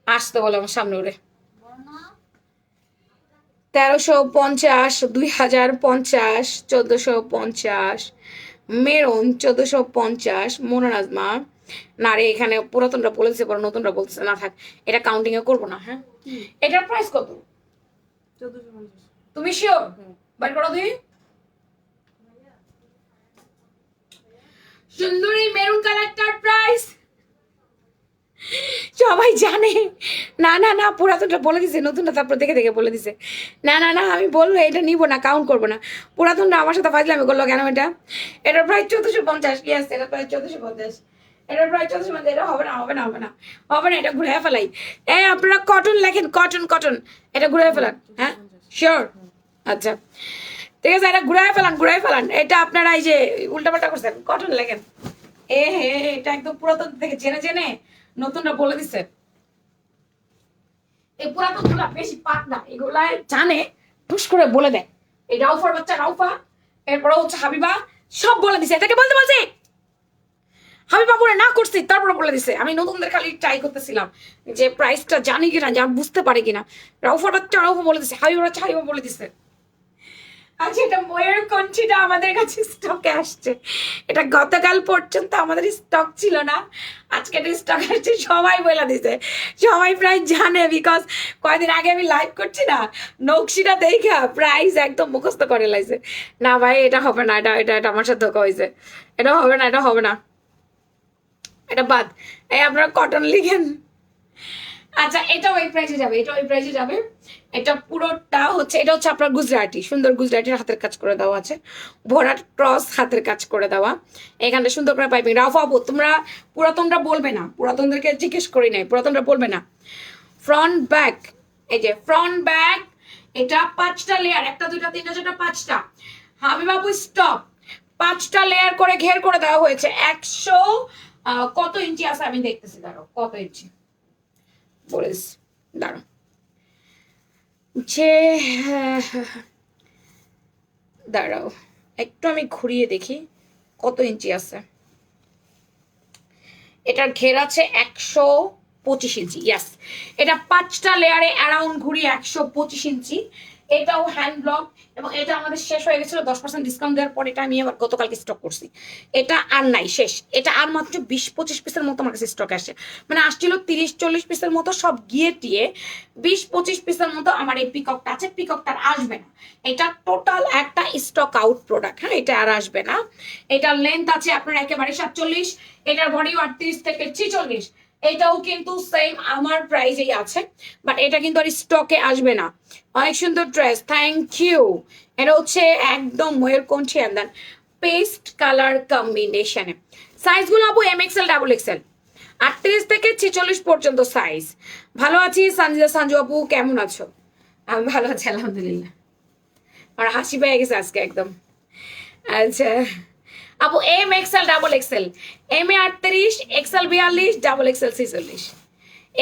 আসতে বলে আমার সামনে ওরে। 1350, 2050, 1450, মেরুন 1450, মোনা নাজমা। না রে এখানে পুরাতনরা বলেছে, পরে নতুনরা বলতেছে না থাক, এটা কাউন্টিং এ করবো না। হ্যাঁ এটার প্রাইস কত? 1450। তুমি শিওর? বাট করো তুমি। সুন্দরী মেরুন কালারটার প্রাইস সবাই জানে। না না না পুরাতনটা বলে দিছে, নতুনটা তারপর দেখে দেখে বলে দিছে। না না না আমি বলবো এটা নিবো না, কাউন্ট করবো না। পুরাতনটা আমার সাথে ফাজলামি করলো কেন? এটার প্রাইস 1450। ইয়েস এটার প্রাইস 1450। এটার প্রাইস 1450। এটা হবে না হবে না হবে না হবে না, এটা ঘুরে ফেলাই। আপনারা কটন লেখেন, কটন কটন, এটা ঘুরে ফেলান। হ্যাঁ শিওর? আচ্ছা ঠিক আছে, এটা ঘুরাই ফেলান ঘুরাই ফেলান। এটা আপনারা এই যে উল্টাপাল্টা করছেন, কটন লেখেন। হে এটা একদম পুরাতন থেকে জেনে জেনে নতুনটা বলে দিছে। এই পুরাতন গুলা বেশি পাতলা, এগুলা জানে ঠুস করে বলে দেয়। এই রাউফার বাচ্চা রাউফা, এরপরে হচ্ছে হাবিবা, সব বলে দিছে। এটাকে বলতে বলছি হাবিবা বলে না করছি, তারপরে বলে দিছে। আমি নতুনদের খালি ট্রাই করতেছিলাম যে প্রাইসটা জানি কিনা, যা বুঝতে পারি কিনা। রাউফার বাচ্চা রাউফা বলে দিছে, হাবিবার বাচ্চা হাবিবা বলে দিছে। আচ্ছা এটা ময়ের কণ্ঠিটা আমাদের কাছে স্টকে আসছে। এটা গতকাল পর্যন্ত আমাদের স্টক ছিল না, আজকে এটা স্টক আসছে। সবাই বলে দিছে, সবাই প্রায় জানে, বিকজ কয়েকদিন আগে আমি লাইভ করছি না, নকশিটা দেখা প্রাইস একদম মুখস্থ করে লাইছে। না ভাই এটা হবে না, এটা এটা এটা আমার সাথে ধোকা হয়েছে, এটা হবে না এটা হবে না, এটা বাদ। এই আপনারা কটন লিখেন। আচ্ছা এটা ওই প্রাইসে যাবে, এটা ওই প্রাইসে যাবে। এটা পুরোটা হচ্ছে, এটা হচ্ছে আপনার গুজরাটি, সুন্দর গুজরাটির হাতের কাজ করে দেওয়া আছে, ভরাট ক্রস হাতের কাজ করে দেওয়া, এখানে সুন্দর করে পাইপিং। রাফা আপু তোমরা পুরাতনরা বলবে না, পুরাতনদেরকে জিজ্ঞেস করি নাই, পুরাতনরা বলবে না। ফ্রন্ট ব্যাক, এই যে ফ্রন্ট ব্যাক, এটা 5টা লেয়ার, 1 2 3 4 5টা। হাবিবাবু স্টপ, 5টা লেয়ার করে ঘের করে দেওয়া হয়েছে। 100 কত ইঞ্চি আছে আমি দেখতেছি, দাঁড়াও কত ইঞ্চি বলিস, দাঁড়াও যে দাঁড়াও একটু আমি ঘুরিয়ে দেখি কত ইঞ্চি আছে। এটার ঘের আছে 125 ইঞ্চি। ইয়াস এটা 5টা লেয়ারে অ্যারাউন্ড ঘুরিয়ে 125 ইঞ্চি। এটাও হ্যান্ড ব্লক, এবং এটা আমাদের শেষ হয়ে গেছিল 10% ডিসকাউন্ট দেওয়ার পর, এটা আমি আবার গতকালকে স্টক করছি। এটা আর নাই, শেষ। এটা আর মাত্র 20-25 পিসের মতো আমার কাছে স্টক আসে, মানে আসছিল 30-40 পিসের মতো, সব গিয়ে টিয়ে 20-25 পিসের মতো আমার এই পিককটা আছে। পিককটা আর আসবে না, এটা টোটাল একটা স্টক আউট প্রোডাক্ট। হ্যাঁ এটা আর আসবে না। এটার লেন্থ আছে আপনার একেবারে 47, এটার বডিও 38 থেকে 46। এটাও কিন্তু সেম আমার প্রাইসেই আছে, বাট এটা কিন্তু আর স্টকে আসবে না। অনেক সুন্দর ড্রেস, থ্যাংক ইউ। এটা হচ্ছে একদম ময়ের কণ্ঠী অ্যান্ড দেন পেস্ট কালার কম্বিনেশনে। সাইজগুলো আপু MXL XXL, 38 থেকে 46 পর্যন্ত সাইজ। ভালো আছি সঞ্জিদা সঞ্জু আপু, কেমন আছো? আমি ভালো আছি আলহামদুলিল্লাহ। আর হাসি পেয়ে গেছে আজকে একদম। আচ্ছা আপু MXL XXL, MA 38, XL 42, XXL 46,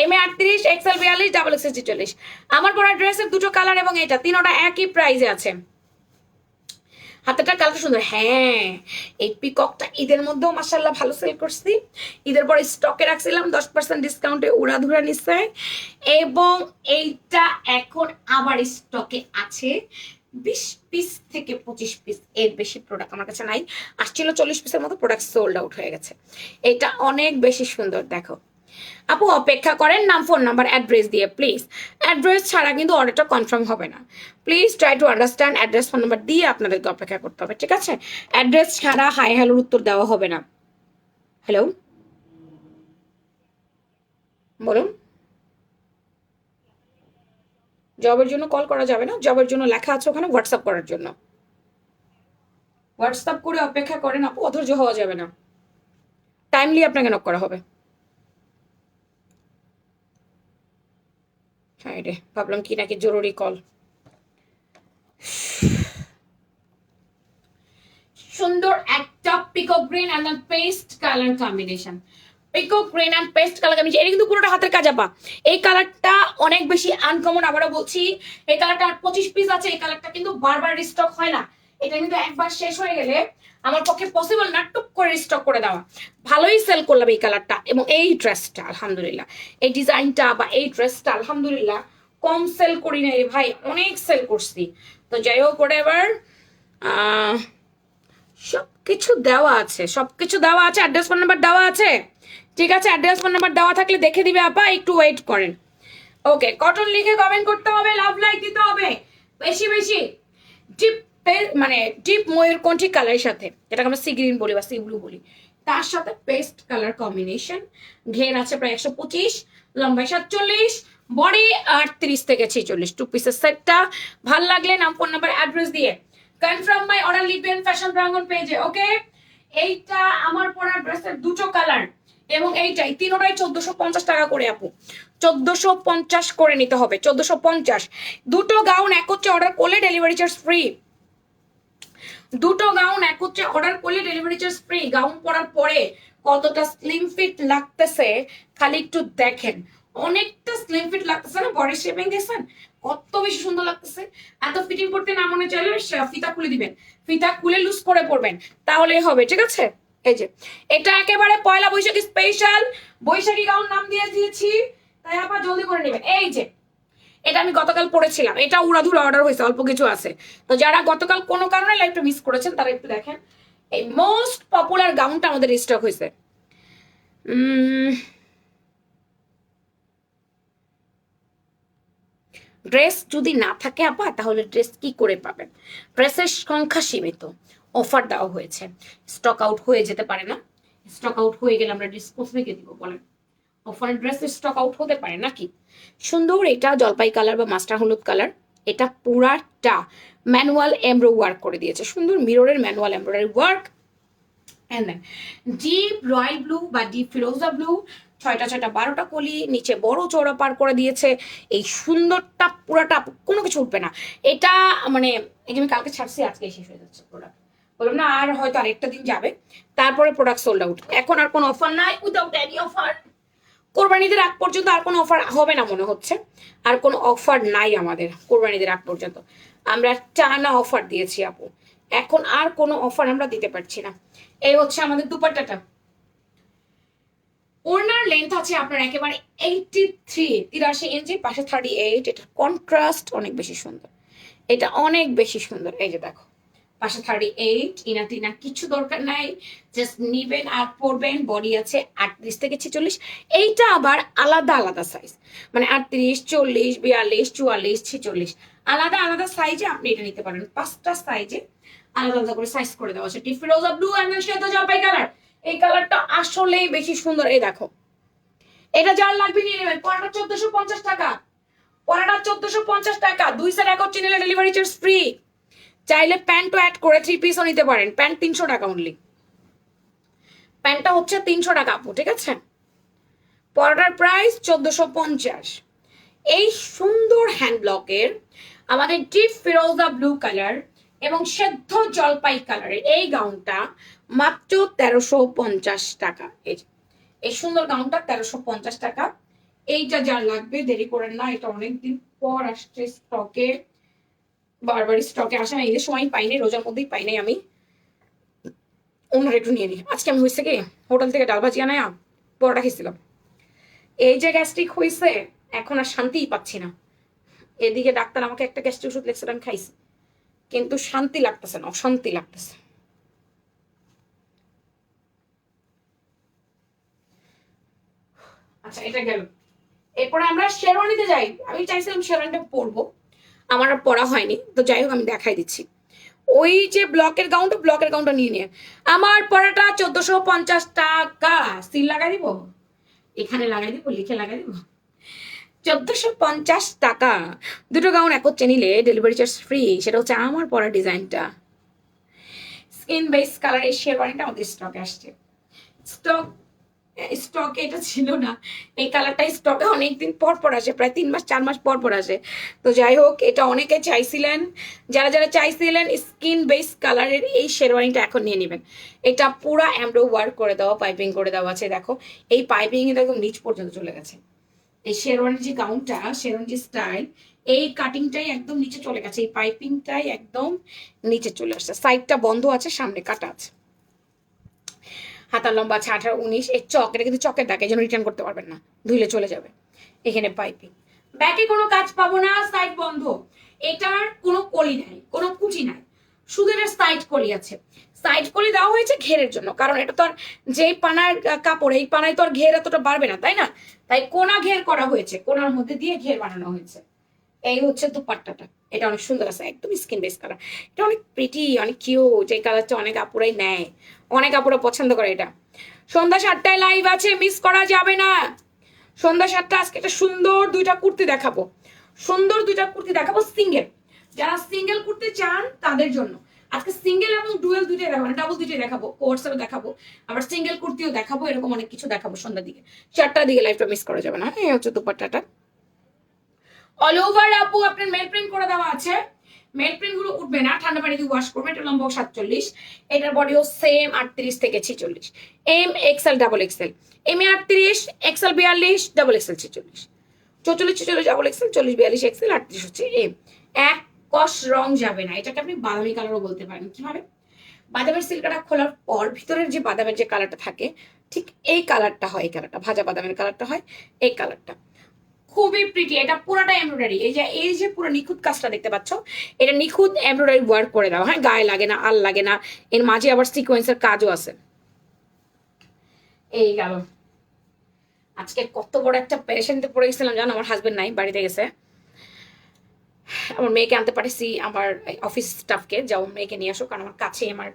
MA 38, XL 42, XXL 46। আমার পরা ড্রেসের 2টো কালার এবং এটা 3টা একই প্রাইসে আছে। হাতেরটা কালারটা সুন্দর। হ্যাঁ এই পিককটা ঈদের মধ্যেও মাশাআল্লাহ ভালো সেল করছি, ঈদের পরে স্টকে রাখছিলাম 10% ডিসকাউন্টে উড়াধুরা নিচ্ছে, এবং এইটা এখন আবার স্টকে আছে 20 পিস থেকে 25 পিস, এর বেশি প্রোডাক্ট আমার কাছে নাই। আসছিল 40 পিসের মতো, প্রোডাক্ট সোল্ড আউট হয়ে গেছে। এটা অনেক বেশি সুন্দর, দেখো আপু অপেক্ষা করেন নাম ফোন নাম্বার অ্যাড্রেস দিয়ে প্লিজ। অ্যাড্রেস ছাড়া কিন্তু অর্ডারটা কনফার্ম হবে না, please try to understand. Address phone number দিয়ে আপনাদেরকে অপেক্ষা করতে হবে, ঠিক আছে? অ্যাড্রেস ছাড়া হাই হ্যালোর উত্তর দেওয়া হবে না। হ্যালো বলুন। জবের জন্য কল করা যাবে না, জবের জন্য লেখা আছে ওখানে হোয়াটসঅ্যাপ করার জন্য। হোয়াটসঅ্যাপ করে অপেক্ষা করেন আপু, অধৈর্য হওয়া যাবে না, টাইমলি আপনাকে নক করা হবে। হ্যাঁ রে, ভাবলাম কি নাকি জরুরি কল। সুন্দর একটা peacock green and paste colour combination, peacock green and paste colour combination. এটা কিন্তু পুরোটা হাতের কাজ আপা। এই কালারটা অনেক বেশি আনকমন, আবারও বলছি এই কালারটা 25 পিস আছে। এই কালারটা কিন্তু বারবার রিস্টক হয় না, এটা কিন্তু একবার শেষ হয়ে গেলে আমার পক্ষে পসিবল না টুক করে রিস্টক করে দেওয়া। ভালোই সেল করলাম এই কালারটা। এবং এই ড্রেসটা আলহামদুলিল্লাহ, এই ডিজাইনটা বা এই ড্রেসটা আলহামদুলিল্লাহ কম সেল করি না রে ভাই, অনেক সেল করছি। তো যাই হোক করে এবার সবকিছু দেওয়া আছে, সবকিছু দেওয়া আছে, অ্যাড্রেস ফোন নাম্বার দেওয়া আছে। ঠিক আছে, অ্যাড্রেস ফোন নাম্বার দেওয়া থাকলে দেখে দিবে আপা, একটু ওয়েট করেন। ওকে, কটন লিখে কমেন্ট করতে হবে, লাভ লাইক দিতে হবে বেশি বেশি। ডিপ মানে ডিপ ময়ূরকণ্ঠী কালারের সাথে, যেটাকে আমরা সি গ্রিন বলি বা সি ব্লু বলি, তার সাথে পেস্ট কালার কম্বিনেশন। ঘের আছে প্রায় 125, লম্বাই 47, বডি 38 থেকে 46। 2 পিসের সেটটা ভাল লাগলে নাম ফোন নাম্বার অ্যাড্রেস দিয়ে কনফার্ম মাই অর্ডার লিখবেন ফ্যাশন প্রাঙ্গন পেজে। ওকে, এইটা আমার পরা ড্রেসের দুটো কালার এবং এইটাই তিনোটাই 1450 টাকা করে আপু, 1450 করে নিতে হবে, 1450। দুটো গাউন একত্রে অর্ডার করলে ডেলিভারি চার্জ ফ্রি, দুটো গাউন একত্রে অর্ডার করলে ডেলিভারি চার্জ ফ্রি। গাউন পরার পরে কতটা স্লিম ফিট লাগতেছে খালি একটু দেখেন, অনেকটা স্লিম ফিট লাগতেছে না? বডি শেপিং দেখছেন কত বেশি সুন্দর লাগতেছে। এত ফিটিং করতে না মনে চাইলে ফিতা খুলে দিবেন, ফিতা খুলে লুজ করে পড়বেন, তাহলেই হবে। ঠিক আছে, এই যে এটা একেবারে পয়লা বৈশাখী স্পেশাল বৈশাখী গাউন নাম দিয়ে দিয়েছি, তাই আবার জলদি করে নেবেন। এই যে এটা আমি গতকাল পড়েছিলাম, এটা উড়াধুরা অর্ডার হয়েছে, অল্প কিছু আছে। তো যারা গতকাল কোনো কারণে লাইভটা মিস করেছেন তারা একটু দেখেন, এই মোস্ট পপুলার গাউনটা আমাদের স্টক হয়েছে। ড্রেস যদি না থাকে আপা তাহলে ড্রেস কি করে পাবেন? ড্রেসের সংখ্যা সীমিত, অফার দেওয়া হয়েছে, স্টক আউট হয়ে যেতে পারে না? স্টক আউট হয়ে গেলে আমরা ড্রেস কোথেকে দিব বলেন? অফারের ড্রেস স্টক আউট হতে পারে নাকি? সুন্দর এটা জলপাই কালার বা মাস্টার হলুদ কালার, এটা পুরাটা ম্যানুয়াল এমব্রো ওয়ার্ক করে দিয়েছে, সুন্দর মিররের manual embroidery work. And then deep royal blue বা ডিপ ফিরোজা ব্লু, 6টা 6টা 12টা কলি, নিচে বড় চওড়া পার করে দিয়েছে। এই সুন্দরটা পুরাটা কোনো কিছু উঠবে না। এটা মানে আমি কালকে ছাড়ছি, আজকে শেষ হয়ে যাচ্ছে প্রোডাক্ট, বললাম না আর হয়তো আরেকটা দিন যাবে, তারপরে প্রোডাক্ট সোল্ড আউট। এখন আর কোনো অফার নাই, উইদাউট এনি অফার। কোরবানিদের আগ পর্যন্ত আর কোনো অফার হবে না মনে হচ্ছে, আর কোনো অফার নাই আমাদের কোরবানিদের আগ পর্যন্ত। আমরা টানা অফার দিয়েছি আপু, এখন আর কোনো অফার আমরা দিতে পারছি না। এই হচ্ছে আমাদের দুপাট্টাটা। ওড়নার লেন্থ আছে আপনার একেবারে 83 ইঞ্চি, পাশে 38। এটা কন্ট্রাস্ট অনেক বেশি সুন্দর, এটা অনেক বেশি সুন্দর। এই যে দেখো পাশে 38, ইনা টিনা কিছু দরকার নাই, জাস্ট নিবেন আর পরবেন। বডি আছে 38 থেকে 46, এইটা আবার আলাদা আলাদা সাইজ, মানে 38, 40, 42, 44, 46 আলাদা আলাদা সাইজে আপনি এটা নিতে পারেন। 5টা সাইজে আলাদা আলাদা করে সাইজ করে দেওয়া আছে। ডিপ ফিরোজা ব্লু এন্ড শ্বেত জলপাই কালার, এই কালারটা আসলেই বেশি সুন্দর। এই দেখো এটা যার লাগবে নিয়ে নেবেন। পরাটা 1450 টাকা, পরাটা 1450 টাকা, 2 সেট একত্রে নিলে ডেলিভারি চার্জ ফ্রি। চাইলে প্যান্টও অ্যাড করে 3 পিসও নিতে পারেন। প্যান্ট 300 টাকা অনলি, প্যান্টটা হচ্ছে 300 টাকা আপু। ঠিক আছে, পরাটার প্রাইস 1450। এই সুন্দর হ্যান্ড ব্লকের আমাদের ডিপ ফিরোজা ব্লু কালার এবং সেদ্ধ জলপাই কালারের এই গাউনটা মাত্র 1350 টাকা। এই সুন্দর গাউনটা 1350 টাকা। এইটা যার লাগবে দেরি করেন না, এটা অনেকদিন পর আসছে স্টকে, বারবার স্টকে আসে না, ঈদের সময় পাইনি, রোজার মধ্যেই পাইনি আমি। ওনার একটু নিয়ে নিই। আজকে আমি হয়েছে কি হোটেল থেকে ডাল ভাজি আনায়া পরোটা খেয়েছিলাম, এই যে গ্যাস্ট্রিক হয়েছে এখন আর শান্তিই পাচ্ছি না। এদিকে ডাক্তার আমাকে একটা গ্যাস্ট্রিক ওষুধ লিখছে, আমি খাইছি, কিন্তু শান্তি লাগতেছে না, অশান্তি লাগতেছে। আচ্ছা এটা গেল, এরপরে আমরা শেরওয়ানিতে যাই। আমি চাইছিলাম শেরওয়ানিটা পরবো, আমার আর পরা হয়নি, তো যাই হোক আমি দেখাই দিচ্ছি। ওই যে ব্লকের গাউনটা নিয়ে নিয়ে আমার পরাটা 1450 টাকা। সিল লাগাই দিব, এখানে লাগাই দিব, লিখে লাগাই দিব 1450 টাকা। দুটো গাউন একত্রে নিলে ডেলিভারি চার্জ ফ্রি। সেটা হচ্ছে আমার পরা ডিজাইনটা, স্কিন বেস কালার। এই শেরওয়ানিটা আমাদের স্টকে আসছে। স্টক স্টকে এটা ছিল না, এই কালারটা স্টকে অনেকদিন পর পর আসে, প্রায় 3 মাস 4 মাস পর পর আসে। তো যাই হোক, এটা অনেকে চাইছিলেন, যারা যারা চাইছিলেন স্কিন বেস কালারের এই শেরওয়ানিটা এখন নিয়ে নেবেন। এটা পুরা এমব্রো ওয়ার্ক করে দেওয়া, পাইপিং করে দেওয়া আছে। দেখো এই পাইপিং এটা একদম নিচ পর্যন্ত চলে গেছে। এই শেরওয়ানির যে গাউনটা, শেরওয়ানির যে স্টাইল, এই কাটিংটাই একদম নিচে চলে গেছে, এই পাইপিংটাই একদম নিচে চলে আসছে। সাইডটা বন্ধ আছে, সামনে কাটা আছে। হাতার লম্বা আছে 18-19। এই চক, এটা কিন্তু চকের দাগ, এই জন্য রিটার্ন করতে পারবেন না, ধুইলে চলে যাবে। এখানে পাইপিং, ব্যাকে কোনো কাজ পাবো না, সাইড বন্ধ। এটার কোনো কলি নাই, কোনো কুচি নাই, শুধু এটা সাইড কলি আছে। সাইড কলি দেওয়া হয়েছে ঘেরের জন্য, কারণ এটা তো আর যেই পানার কাপড়, এই পানায় তো আর ঘের এতটা বাড়বে না, তাই না? তাই কোনা ঘের করা হয়েছে, কোনার মধ্যে দিয়ে ঘের বানানো হয়েছে। এই হচ্ছে দুপাট্টাটা, এটা অনেক সুন্দর আছে, একদম স্কিন বেস কালার। এটা অনেক প্রিটি, অনেক কিউট। এই কালারটা অনেক আপুরাই নেয়, অনেক আপুরা পছন্দ করে এটা। সন্ধ্যা 7টায় লাইভ আছে, মিস করা যাবে না। সন্ধ্যা 7টা আজকে একটা সুন্দর দুইটা কুর্তি দেখাবো, সুন্দর দুইটা কুর্তি দেখাবো সিঙ্গেল। যারা সিঙ্গেল কুর্তি চান তাদের জন্য আজকে সিঙ্গেল এবং ডুয়েল দুইটাই দেখাবো, ডাবল দুইটাই দেখাবো, কোর্সেও দেখাবো, আবার সিঙ্গেল কুর্তিও দেখাবো। এরকম অনেক কিছু দেখাবো সন্ধ্যার দিকে। 4টার দিকে লাইভটা মিস করা যাবে না। এই হচ্ছে দুপাট্টাটা, অল ওভার আপু আপনার মেল প্রিন্ট করে দেওয়া আছে। মেল প্রিন্ট গুলো উঠবে না, ঠান্ডা পানি দিয়ে ওয়াশ করবে। এটা লম্বা 47, এটার বডিও সেম 38 থেকে 46। M XL double XL, M এ 38, XL 42, double XL 46, 44 46 double XL, 40 42 XL, 38 হচ্ছে এম। এক কস রং যাবে না। এটাকে আপনি বাদামি কালারও বলতে পারেন। কিভাবে? বাদামের সিল্কটা খোলার পর ভিতরের যে বাদামের যে কালারটা থাকে, ঠিক এই কালারটা হয়, এই কালারটা ভাজা বাদামের কালারটা হয়, এই কালারটা খুবই প্রিটি। এটা পুরোটা এমব্রয়ডারি। এই যে পুরো নিখুঁত কাজটা দেখতে পাচ্ছ, এটা নিখুঁত এমব্রয়ডারি ওয়ার্ক করে দাও। হ্যাঁ, গায়ে লাগে না, আল লাগে না। এর মাঝে আবার সিকোয়েন্সের কাজও আছে। এই গেল। আজকে কত বড় একটা পেশেন্টে পড়ে গেছিলাম জানো, আমার হাজবেন্ড নাই, বাড়িতে গেছে। আমার মেয়েকে আনতে পাঠিয়েছি, আমার অফিস স্টাফকে, যাও মেয়েকে নিয়ে আসো, কারণ আমার কাছে আমার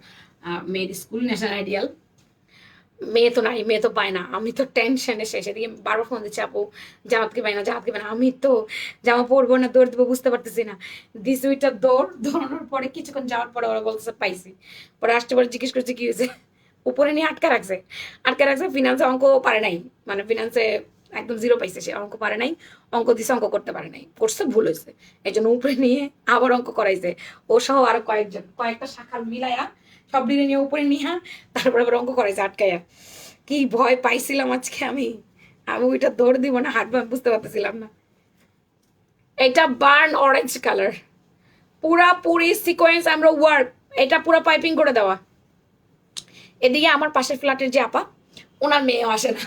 মেয়ের স্কুল ন্যাশনাল আইডিয়াল। মেয়ে তো নাই, মেয়ে তো পায় না। আমি তো টেনশনে শেষ, এদিকে বারবার ফোন দিচ্ছে, আপু জামাতকে পাই না, জামাতকে পাই না। আমি তো জামা পরবো না দৌড় দেবো বুঝতে পারতেছি না। দিস উইটা দৌড়ানোর পরে কিছুক্ষণ যাওয়ার পরে ওরা বলতেছে পাইছি। পরে আসতে পরে জিজ্ঞেস করছে কি হয়েছে, উপরে নিয়ে আটকা রাখছে। ফিনান্সে অঙ্ক পারে নাই, মানে ফিনান্সে একদম 0 পাইছে, সে অঙ্ক পারে নাই। অঙ্ক দিছে, অঙ্ক করতে পারে নাই, করছে ভুল হয়েছে। এই জন্য উপরে নিয়ে আবার অঙ্ক করাইছে, ও সহ আরো কয়েকটা শাখা মিলাইয়া সব ডিরে নিয়ে উপরে নিয়ে তারপরে আবার অঙ্ক করাইছে আটকাইয়া। কি ভয় পাইছিলাম আজকে আমি, আমি ওইটা দৌড় দিব না হাঁটবো আমি বুঝতে পারতেছিলাম না। এটা burn orange colour, Puri sequence আমরা ওয়ার্ক, এটা পুরো পাইপিং করে দেওয়া। এদিকে আমার পাশের ফ্ল্যাটের যে আপা, ওনার মেয়েও আসে না,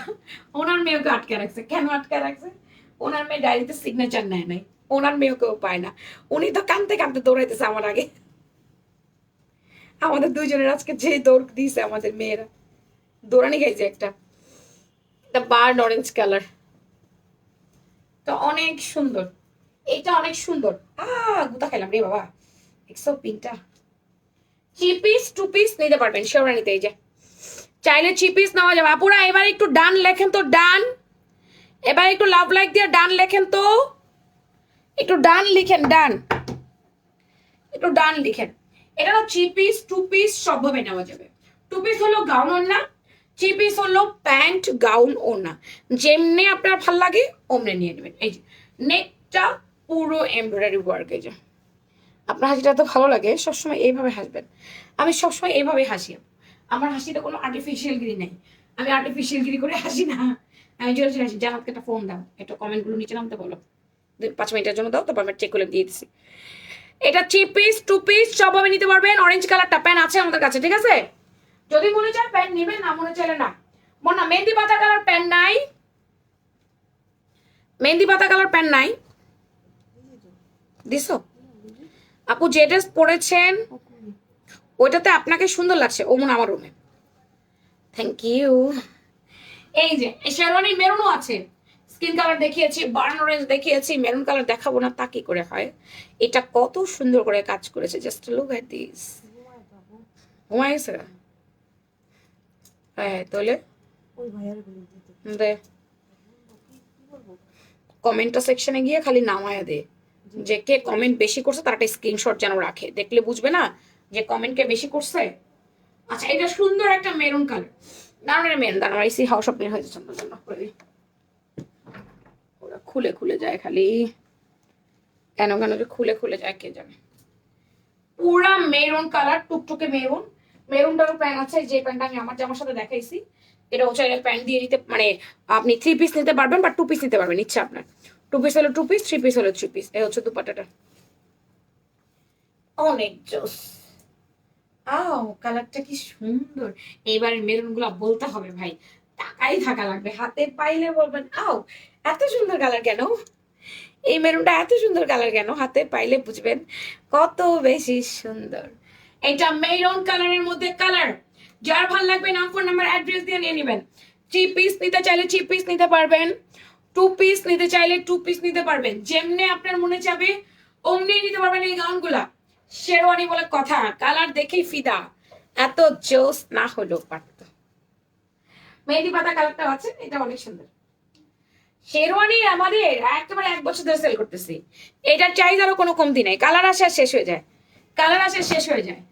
ওনার মেয়েকে আটকে রাখছে। কেন আটকে রাখছে? ওনার মেয়ে ডায়েরিতে সিগনেচার নেয় নাই, ওনার মেয়েকেও পায় না। উনি তো কানতে কানতে দৌড়াইতেছে আমার আগে। আমাদের দুইজনের আজকে যে দৌড় দিয়েছে আমাদের মেয়েরা, দৌড়ানি গাইছে একটা। এটা বার্ন অরেঞ্জ কালার, তো অনেক সুন্দর। এটা অনেক সুন্দর। গুতা খাইলাম রে বাবা। 100 পিনটা। 3 পিস 2 পিস নিতে পারবেন শেরওয়ানিতে। এই যে চাইলে 3 পিস নেওয়া যাবে। আপুরা এবার একটু ডান লেখেন তো, ডান। এবার একটু লাভ লাইক দিয়ে ডান লেখেন তো, একটু ডান লিখেন, ডান, একটু ডান লিখেন। এটা 3 পিস 2 পিস সবভাবে নেওয়া যাবে। 2 পিস হলো গাউন ওড়না, 3 পিস হলো প্যান্ট গাউন ওড়না, যেমনি আপনার ভাল লাগে অমনি নিয়ে নেবেন। এই যে নেকটা পুরো এমব্রয়ডারি ওয়ার্ক। এই যে আপনার হাসিটা তো ভালো লাগে, সবসময় এইভাবে হাসবেন। আমি সবসময় এইভাবে হাসি, আমার হাসিটা কোনো আর্টিফিশিয়াল গিরি নেই। আমি আর্টিফিশিয়াল গিরি করে হাসি না, আমি জোরে জোরে হাসি। জানাতকে একটা ফোন দাও, একটা কমেন্টগুলো নিচে নামতে বলো, 5 মিনিটের জন্য দাও, তারপর আমি চেক করে দিয়ে দিচ্ছি। এটা 3 পিস 2 পিস সবভাবে নিতে পারবেন। অরেঞ্জ কালারটা প্যান আছে আমাদের কাছে, ঠিক আছে? যদি মনে চায় প্যান নেবেন, না মনে চাইলে না। মনে না মেহেন্দি পাতা কালার প্যান নাই, মেহেন্দি পাতা কালার প্যান নাই। দিছো আপু, যে ড্রেস পরেছেন ওইটাতে আপনাকে সুন্দর লাগছে, ওমন আমার রুমে। Thank you. এই যে শেরওয়ানি মেরুনও আছে, স্কিন কালার দেখিয়েছি, বার্ন অরেঞ্জ দেখিয়েছি, মেরুন কালার দেখাবো না তা কি করে হয়? এটা কত সুন্দর করে কাজ করেছে, জাস্ট লুক এট দিস। ঘুমাইছে? হ্যাঁ তাহলে ওই ভাইয়ার বলে দিতে দে, কমেন্ট সেকশনে গিয়ে খালি নামায়া দে, যে কে কমেন্ট বেশি করছে তার একটা স্ক্রিনশট যেন রাখে, দেখলে বুঝবে না যে কমেন্ট কে বেশি করছে। আচ্ছা এটা সুন্দর একটা মেরুন কালার, দাঁড়ান মেরুন, দাঁড়ান এসি হাউস অফ হয়েছে জন্য জন্য করে দিই। ওরা খুলে খুলে যায় খালি, কেন কেন যে খুলে খুলে যায় কে জানে। পুরা মেরুন কালার, টুকটুকে মেরুন। মেরুনটারও প্যান্ট আছে, যে প্যান্টটা আমি আমার জামার সাথে দেখাইছি, এটা হচ্ছে প্যান্ট দিয়ে নিতে, মানে আপনি 3 পিস নিতে পারবেন বা 2 পিস নিতে পারবেন, ইচ্ছা আপনার। 2 পিস হলো 2 পিস, 3 পিস হলো 3 পিস। এই হচ্ছে দুপাট্টাটা, অনেক জোস। আও কালারটা কি সুন্দর। এইবারের মেরুন গুলা বলতে হবে ভাই, টাকাই থাকা লাগবে, হাতে পাইলে বলবেন আও এত সুন্দর কালার কেন, এই মেরুনটা এত সুন্দর কালার কেন, হাতে পাইলে বুঝবেন কত বেশি সুন্দর। এটা মেরুন কালারের মধ্যে কালার, যার ভালো লাগবে নাম, ফোন নাম্বার, অ্যাড্রেস দিয়ে নিয়ে নেবেন। 3 পিস নিতে চাইলে 3 পিস নিতে পারবেন, 2 পিস নিতে চাইলে 2 পিস নিতে পারবেন, যেমনি আপনার মনে চাবে অমনি নিতে পারবেন। এই গাউনগুলা শেরওয়ানি বলে কথা, কালার দেখেই ফিদা, এত জোস না হলেও পারত। মেহেদি পাতা কালারটা আছে, এটা অনেক সুন্দর। শেরওয়ানি আমাদের একেবারে 1 বছর ধরে সেল করতেছি, এটার চাহিদারও কোনো কমতি নাই, কালার আসে আর শেষ হয়ে যায়, কালার আসে শেষ হয়ে যায়।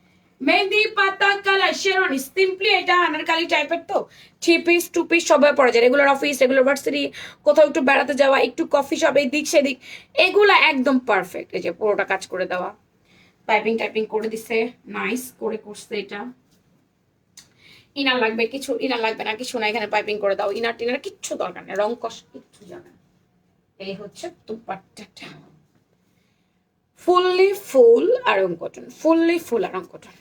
মেহেদি পাতা কালার শেরওয়ানি, সিম্পলি এটা আনারকালি টাইপের, তো 3 পিস 2 পিস সবাই পরা যায়, রেগুলার অফিস, রেগুলার ভার্সিটি, কোথাও একটু বেড়াতে যাওয়া, একটু কফি শপ এদিক সেদিক, এগুলা একদম পারফেক্ট। এই যে পুরোটা কাজ করে দেওয়া, পাইপিং টাইপিং করে দিছে, নাইস করে করছে। এটা ইনার লাগবে কিছু, ইনার লাগবে না কিছু না, এখানে পাইপিং করে দাও, ইনার টিনার কিচ্ছু দরকার নেই, রং কষ কিচ্ছু যাবে না। এই হচ্ছে দুপাট্টাটা, fully full Aarong cotton, fully full Aarong cotton.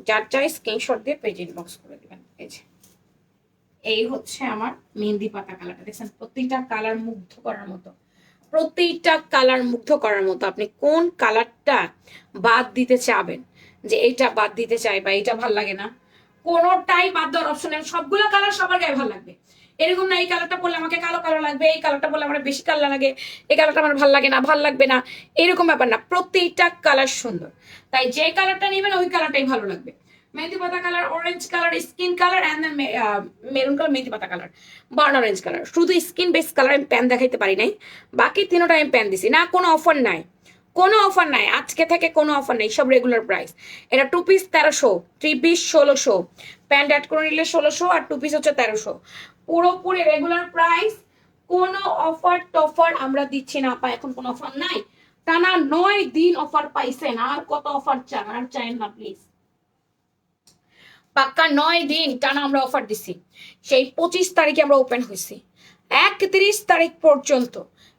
যার চাই স্ক্রিনশট দিয়ে পেজ ইনবক্স করে দিবেন। এই যে এই হচ্ছে আমার মেহেন্দি পাতা কালারটা, দেখছেন প্রতিটা কালার মুগ্ধ করার মতো, প্রতিটা কালার মুগ্ধ করার মতো। আপনি কোন কালারটা বাদ দিতে চাবেন, যে এইটা বাদ দিতে চাই বা এইটা ভাল লাগে না, কোনোটাই বাদ দেওয়ার অপশন নেই, সবগুলো কালার সবার গায়ে ভালো লাগবে। এরকম না এই কালারটা পরলে আমাকে কালো কালার লাগবে, এই কালারটা পরলে আমার বেশি কালার লাগে, এই কালারটা আমার ভাল লাগে না, ভাল লাগবে না, এরকম ব্যাপার না, প্রতিটা কালার সুন্দর। তাই যে কালারটা নেবেন ওই কালারটাই ভালো লাগবে। মেহেদি পাতা colour, orange colour, skin colour, and then maroon colour, মেহেদি পাতা কালার, বার্ন অরেঞ্জ কালার। শুধু স্কিন বেস কালার আমি প্যান দেখাইতে পারি নাই, বাকি তিনটা আমি প্যান দিছি না। কোনো অফার নাই, কোনো অফার নাই, আজকে থেকে কোনো অফার নেই, সব রেগুলার প্রাইস। এটা 2 পিস 1300, 3 পিস 1600, প্যান্ট অ্যাড করে নিলে 1600, আর 2 পিস হচ্ছে 1300, পুরোপুরি রেগুলার প্রাইস। কোনো অফার টফার আমরা দিচ্ছি না আপা, এখন কোনো অফার নাই। টানা 9 দিন অফার পাইছেন, আর কত অফার চান, আর চাইেন না প্লিজ। পাক্কা 9 দিন টানা আমরা অফার দিছি, সেই 25 তারিখে আমরা ওপেন হয়েছি, 31 তারিখ পর্যন্ত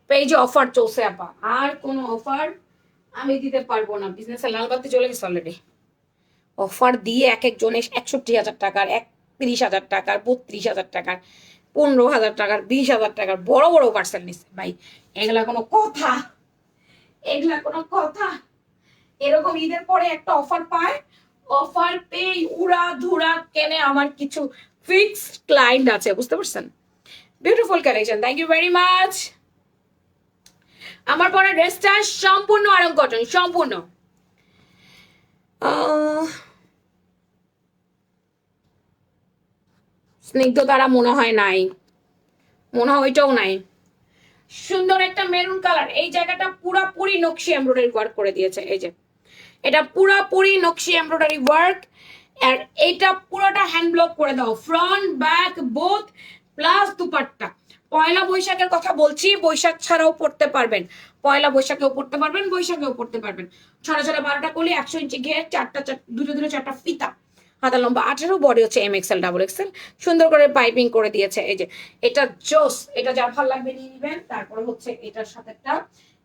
পেজে অফার চলছে আপা। আর কোনো অফার আমি দিতে পারবো না, বিজনেসের লাল বাতি চলে গেছে অলরেডি। অফার দিয়ে এক একজনে 61,000 টাকার, 31,000 টাকার, 32,000 টাকার, 15,000 টাকার, 20,000 টাকার বড় বড় পার্সেল নিচ্ছে ভাই। এগুলা কোনো কথা, এগুলা কোনো কথা। এরকম ঈদের পরে একটা অফার পায়, অফার পেয়ে উড়া ধুরা কেনে আমার কিছু ফিক্সড ক্লায়েন্ট আছে, বুঝতে পারছেন। Beautiful collection, thank you very much. আমার পরে ড্রেসটা সম্পূর্ণ আরং কটন, সম্পূর্ণ। স্নিগ্ধ তারা মনে হয় নাই, মনে হয় ওইটাও নাই। সুন্দর একটা মেরুন কালার, এই জায়গাটা পুরাপুরি নকশি এমব্রয়ডারি ওয়ার্ক করে দিয়েছে। এই যে এটা পুরাপুরি নকশি এমব্রয়ডারি ওয়ার্ক, আর এটা পুরোটা হ্যান্ড ব্লক করে দাও, front back both, plus dupatta. পয়লা বৈশাখের কথা বলছি, বৈশাখ ছাড়াও পড়তে পারবেন, পয়লা বৈশাখেও পড়তে পারবেন, বৈশাখেও পড়তে পারবেন। ছড়া ছড়া 12টা কলি, 100 ইঞ্চি ঘের, দুটো 4টা ফিতা, হাতা লম্বা 18, বডি হচ্ছে MXL ডাবল এক্সেল, সুন্দর করে পাইপিং করে দিয়েছে। এই যে এটা জোস, এটা যার ভালো লাগবে নিয়ে নিবেন। তারপরে হচ্ছে এটার সাথে একটা,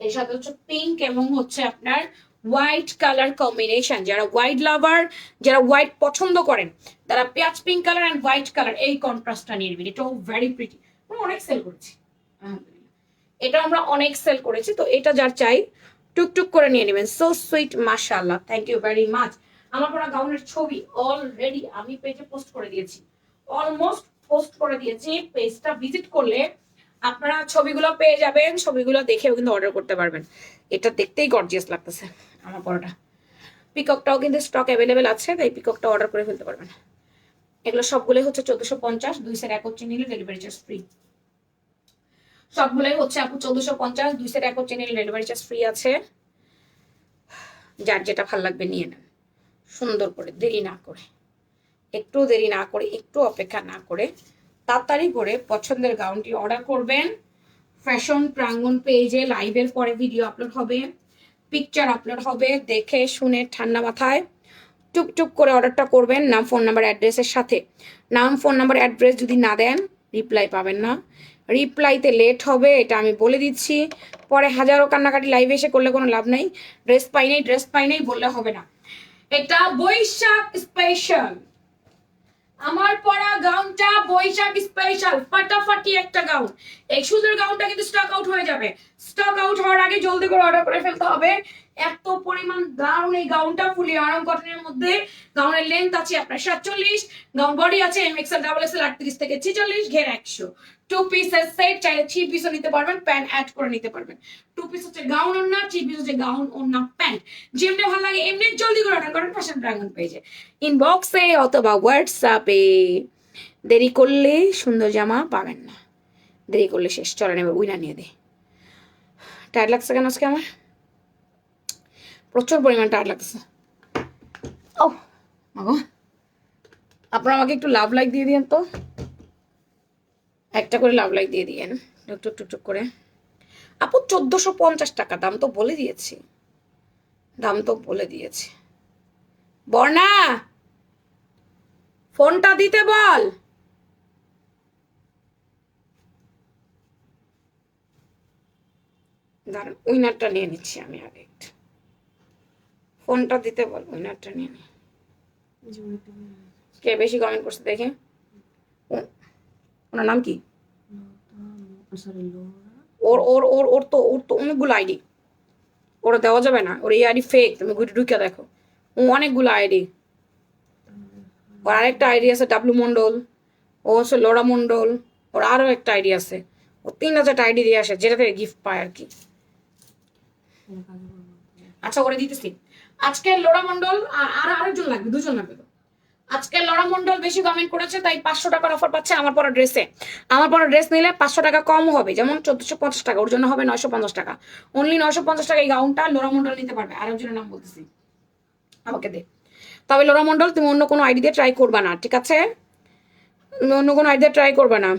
এর সাথে হচ্ছে পিঙ্ক এবং হচ্ছে আপনার হোয়াইট কালার কম্বিনেশন। যারা হোয়াইট লাভার, যারা হোয়াইট পছন্দ করেন, তারা পেঁয়াজ pink colour and white colour এই কন্ট্রাস্টটা নিয়ে নেবেন। এটাও ভেরি প্রিটি, আমরা অনেক সেল করেছি আলহামদুলিল্লাহ, এটা আমরা অনেক সেল করেছি। তো এটা যার চাই টুকটুক করে নিয়ে নেবেন। সো সুইট, মাশাআল্লাহ, থ্যাংক ইউ ভেরি মাচ। আমার পরা গাউনের ছবি অলরেডি আমি পেজে পোস্ট করে দিয়েছি, অলমোস্ট পোস্ট করে দিয়েছি। পেজটা ভিজিট করলে আপনারা ছবিগুলো পেয়ে যাবেন, ছবিগুলো দেখেও কিন্তু অর্ডার করতে পারবেন। এটা দেখতেই গর্জিয়াস লাগতেছে আমার পরাটা। পিককটাও কিন্তু স্টক অ্যাভেলেবেল আছে, তাই পিককটা অর্ডার করে ফেলতে পারবেন। এগুলো সবগুলোই হচ্ছে 1450, 2 সেট 1 হচ্ছে নিলে ডেলিভারি চার্জ ফ্রি। সবগুলোই হচ্ছে আপু 1450, 2 সেট এক হচ্ছে নিলে ডেলিভারি চার্জ ফ্রি আছে। যার যেটা ভালো লাগবে নিয়ে নেন, সুন্দর করে, দেরি না করে, একটু দেরি না করে, একটু অপেক্ষা না করে তাড়াতাড়ি করে পছন্দের গাউনটি অর্ডার করবেন। ফ্যাশন প্রাঙ্গণ পেজে লাইভের পরে ভিডিও আপলোড হবে, পিকচার আপলোড হবে, দেখে শুনে ঠান্ডা মাথায় টুকটুক করে অর্ডারটা করবেন। নাম, ফোন নাম্বার, অ্যাড্রেসের সাথে। নাম, ফোন নাম্বার, অ্যাড্রেস যদি না দেন রিপ্লাই পাবেন না, রিপ্লাইতে লেট হবে, এটা আমি বলে দিচ্ছি। পরে হাজারো কান্নাকাটি লাইভে এসে করলে কোনো লাভ নাই। ড্রেস পাই নাই বললে হবে না। এটা বৈশাখ স্পেশাল, আমার পরা গাউনটা বৈশাখ স্পেশাল, ফাটাফাটি একটা গাউন। এই সুন্দর গাউনটা কিন্তু স্টক আউট হয়ে যাবে। স্টক আউট হওয়ার আগে জলদি করে অর্ডার করে ফেলতে হবে। এত পরিমাণ দারুণ এই গাউনটা, ফুলি আরাম কটনের মধ্যে। গাউনের লেন্থ আছে আপনার 47, গাউন বডি আছে এমএক্সএল ডাবল এক্সএল 38 থেকে 46, ঘের 100। 2 পিসের সেট, চাইলে 3 পিসও নিতে পারবেন, প্যান্ট অ্যাড করে নিতে পারবেন। 2 পিস হচ্ছে গাউন ওড়না, 3 পিস হচ্ছে গাউন ওড়না প্যান্ট। যেমনি ভালো লাগে এমনি জলদি করে অর্ডার করেন ফ্যাশন ড্রাগন পেজে, ইনবক্সে অথবা হোয়াটসঅ্যাপে। দেরি করলে সুন্দর জামা পাবেন না, দেরি করলে শেষ। চলে নেবে উইনা নিয়ে দে। টায়ার্ড লাগছে কেন আজকে আমার? প্রচুর পরিমাণ টায়ার্ড লাগছে। ও মাগো, আপনারা আমাকে একটু লাভ লাইক দিয়ে দিয়েন তো, একটা করে লাভ লাইক দিয়ে দিয়েন টুক টুক টুক করে। আপু 1450 টাকা, দাম তো বলে দিয়েছি, দাম তো বলে দিয়েছি। বর্ণা ফোনটা দিতে বল। দাঁড়ান, উইনারটা নিয়ে নিচ্ছি আমি আগে একটু। ফোনটা দিতে বল, উইনারটা নিয়ে নি। কে বেশি কমেন্ট করছে দেখে? ওনার নাম কি? ওর ওর ওর ওর তো অনেকগুলো আইডি, ওরা দেওয়া যাবে না, ওর এই আইডি ফেক, তুমি ঘুরে ঢুকে দেখো। ও অনেকগুলো আইডি, ওর আরেকটা আইডি আছে ডাবলু মন্ডল, ও হচ্ছে লোরা মন্ডল, ওর আরো একটা আইডি আছে। ও 3000টা আইডি দিয়ে আসে, যেটা থেকে গিফট পায় আর কি। আচ্ছা করে দিতেছি। আজকে লোরা মন্ডল আর আরেকজন লাগবে, দুজন লাগবে তো। আজকে লরা মন্ডল বেশি কমেন্ট করেছে, তাই 500 টাকার অফার পাচ্ছে আমার পরা ড্রেসে। আমার পরা ড্রেস নিলে 500 টাকা কম হবে, যেমন 1450 টাকা, ওর জন্য হবে 950 টাকা। অনলি 950 টাকা এই গাউনটা লোরা মন্ডল নিতে পারবে। আরেকজনের নাম বলতেছি, আমাকে দে। তবে লোরা মন্ডল তুমি অন্য কোনো আইডি দিয়ে ট্রাই করবা না, ঠিক আছে? তুমি অন্য কোনো আইডি দিয়ে ট্রাই করবা না।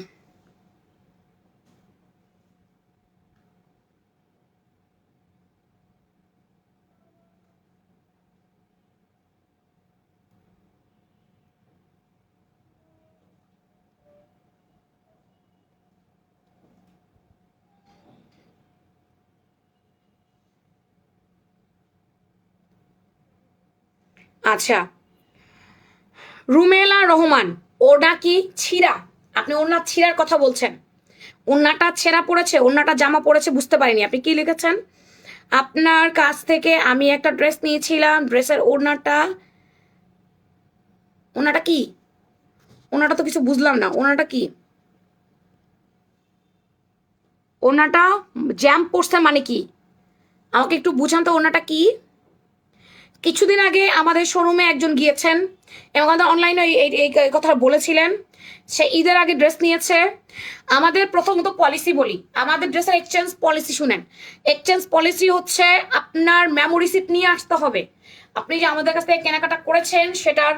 আচ্ছা, রুমেলা রহমান, ওটা কি ছিঁড়া? আপনি ওনার ছিঁড়ার কথা বলছেন? ওনাটা ছেঁড়া পড়েছে, ওনাটা জামা পড়েছে বুঝতে পারিনি। আপনি কি লিখেছেন? আপনার কাছ থেকে আমি একটা ড্রেস নিয়েছিলাম, ড্রেসের ওনাটা কি? ওনাটা তো কিছু বুঝলাম না, ওনাটা কি? ওনাটা জ্যাম পড়ছে মানে কি? আমাকে একটু বুঝান তো, ওনাটা কি? কিছুদিন আগে আমাদের শোরুমে একজন গিয়েছেন এবং আমাদের অনলাইনে এই কথা বলেছিলেন, সে ঈদের আগে ড্রেস নিয়েছে। আমাদের প্রথমত পলিসি বলি, আমাদের ড্রেসের এক্সচেঞ্জ পলিসি শুনেন। এক্সচেঞ্জ পলিসি হচ্ছে আপনার মেমো রিসিপ্ট নিয়ে আসতে হবে। আপনি যে আমাদের কাছ থেকে কেনাকাটা করেছেন সেটার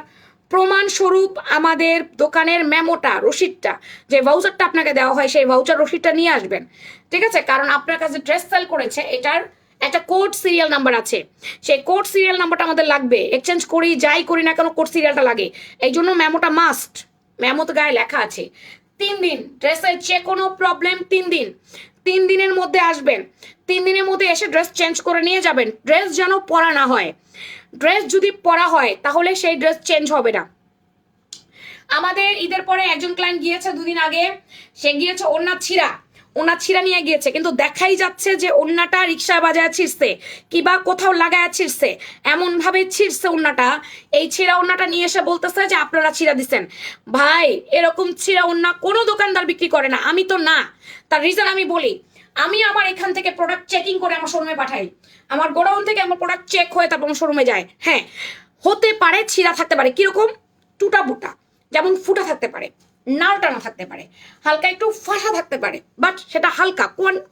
প্রমাণ স্বরূপ আমাদের দোকানের মেমোটা, রসিদটা, যে ভাউচারটা আপনাকে দেওয়া হয় সেই ভাউচার রসিদটা নিয়ে আসবেন, ঠিক আছে? কারণ আপনার কাছে ড্রেস সেল করেছে এটার একটা কোড সিরিয়াল নাম্বার আছে, সেই কোড সিরিয়াল নাম্বারটা আমাদের লাগবে। এক্সচেঞ্জ করি যাই করি না কেন কোড সিরিয়ালটা লাগে, এই জন্য মেমোটা মাস্ট। মেমো তো গায়ে লেখা আছে 3 দিন, ড্রেসের যে কোনো প্রবলেম 3 দিন, 3 দিনের মধ্যে আসবেন। 3 দিনের মধ্যে এসে ড্রেস চেঞ্জ করে নিয়ে যাবেন। ড্রেস যেন পরা না হয়, ড্রেস যদি পরা হয় তাহলে সেই ড্রেস চেঞ্জ হবে না। আমাদের ঈদের পরে একজন ক্লায়েন্ট গিয়েছে 2 দিন আগে, সে গিয়েছে ওনার ছিঁড়া নিয়ে গিয়েছে, কিন্তু দেখাই যাচ্ছে যে ওন্নাটা রিক্সা বাজায় ছিঁড়ছে কিবা কোথাও লাগায় ছিঁড়ছে, এমন ভাবে ছিঁড়ছে ওন্নাটা। এই ছিঁড়া ওন্নাটা নিয়ে এসে বলতেছে যে আপনারা ছিঁড়া দিচ্ছেন। ভাই, এরকম ছিঁড়া ওন্না কোনো দোকানদার বিক্রি করে না, আমি তো না। তার রিজন আমি বলি, আমি আমার এখান থেকে প্রোডাক্ট চেকিং করে আমার শোরুমে পাঠাই, আমার গোডাউন থেকে আমার প্রোডাক্ট চেক হয়ে তারপর আমার শোরুমে যায়। হ্যাঁ, হতে পারে ছিঁড়া থাকতে পারে, কিরকম? টুটা বুটা, যেমন ফুটা থাকতে পারে, নাল টানা থাকতে পারে, হালকা একটু ফাঁসা থাকতে পারে, বাট সেটা হালকা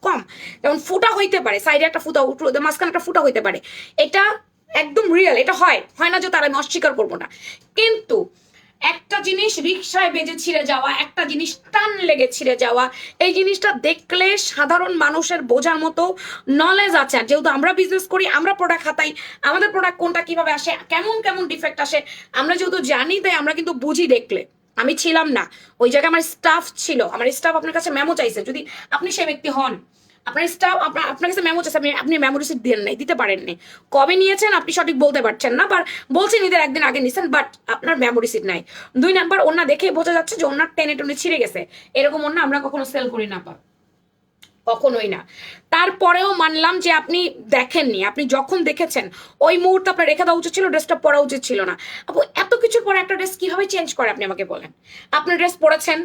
কম, যেমন ফুটা হইতে পারে, সাইডে একটা ফুটা মাঝখানে একটা ফুটা হইতে পারে, এটা একদম রিয়েল, এটা হয় না যে তার আমি অস্বীকার করবো না। কিন্তু একটা জিনিস রিক্সায় বেজে ছিঁড়ে যাওয়া, একটা জিনিস টান লেগে ছিঁড়ে যাওয়া, এই জিনিসটা দেখলে সাধারণ মানুষের বোঝার মতো নলেজ আছে। আর যেহেতু আমরা বিজনেস করি, আমরা প্রোডাক্ট হাতাই, আমাদের প্রোডাক্ট কোনটা কিভাবে আসে, কেমন কেমন ডিফেক্ট আসে আমরা যেহেতু জানি, তাই আমরা কিন্তু বুঝি। দেখলে আমি ছিলাম না ওই জায়গায়, আমার স্টাফ ছিল, আমার স্টাফ আপনার কাছে মেমো চাইছে, যদি আপনি সে ব্যক্তি হন, আপনার স্টাফ আপনার কাছে মেমো চাইছে, আপনি মেমো রিসিট দেন নাই, দিতে পারেননি, কবে নিয়েছেন আপনি সঠিক বলতে পারছেন না, বা বলছেন ঈদের একদিন আগে নিছেন, বাট আপনার মেমো রিসিট নাই। 2 নাম্বার, ওনা দেখে বোঝা যাচ্ছে যে ওনার টেনে টেনে ছিঁড়ে গেছে, এরকম ওনা আমরা কখনো সেল করি না, কখনোই না। তারপরেও মানলাম যে আপনি দেখেননি, আপনি যখন দেখেছেন ওই মুহূর্তে আপনার রেখে দেওয়া উচিত ছিল, ড্রেসটা পরা উচিত ছিল না। আপু এত কিছুর পরে একটা ড্রেস কিভাবে চেঞ্জ করে আপনি আমাকে বলেন? আপনার ড্রেস পরেছেন,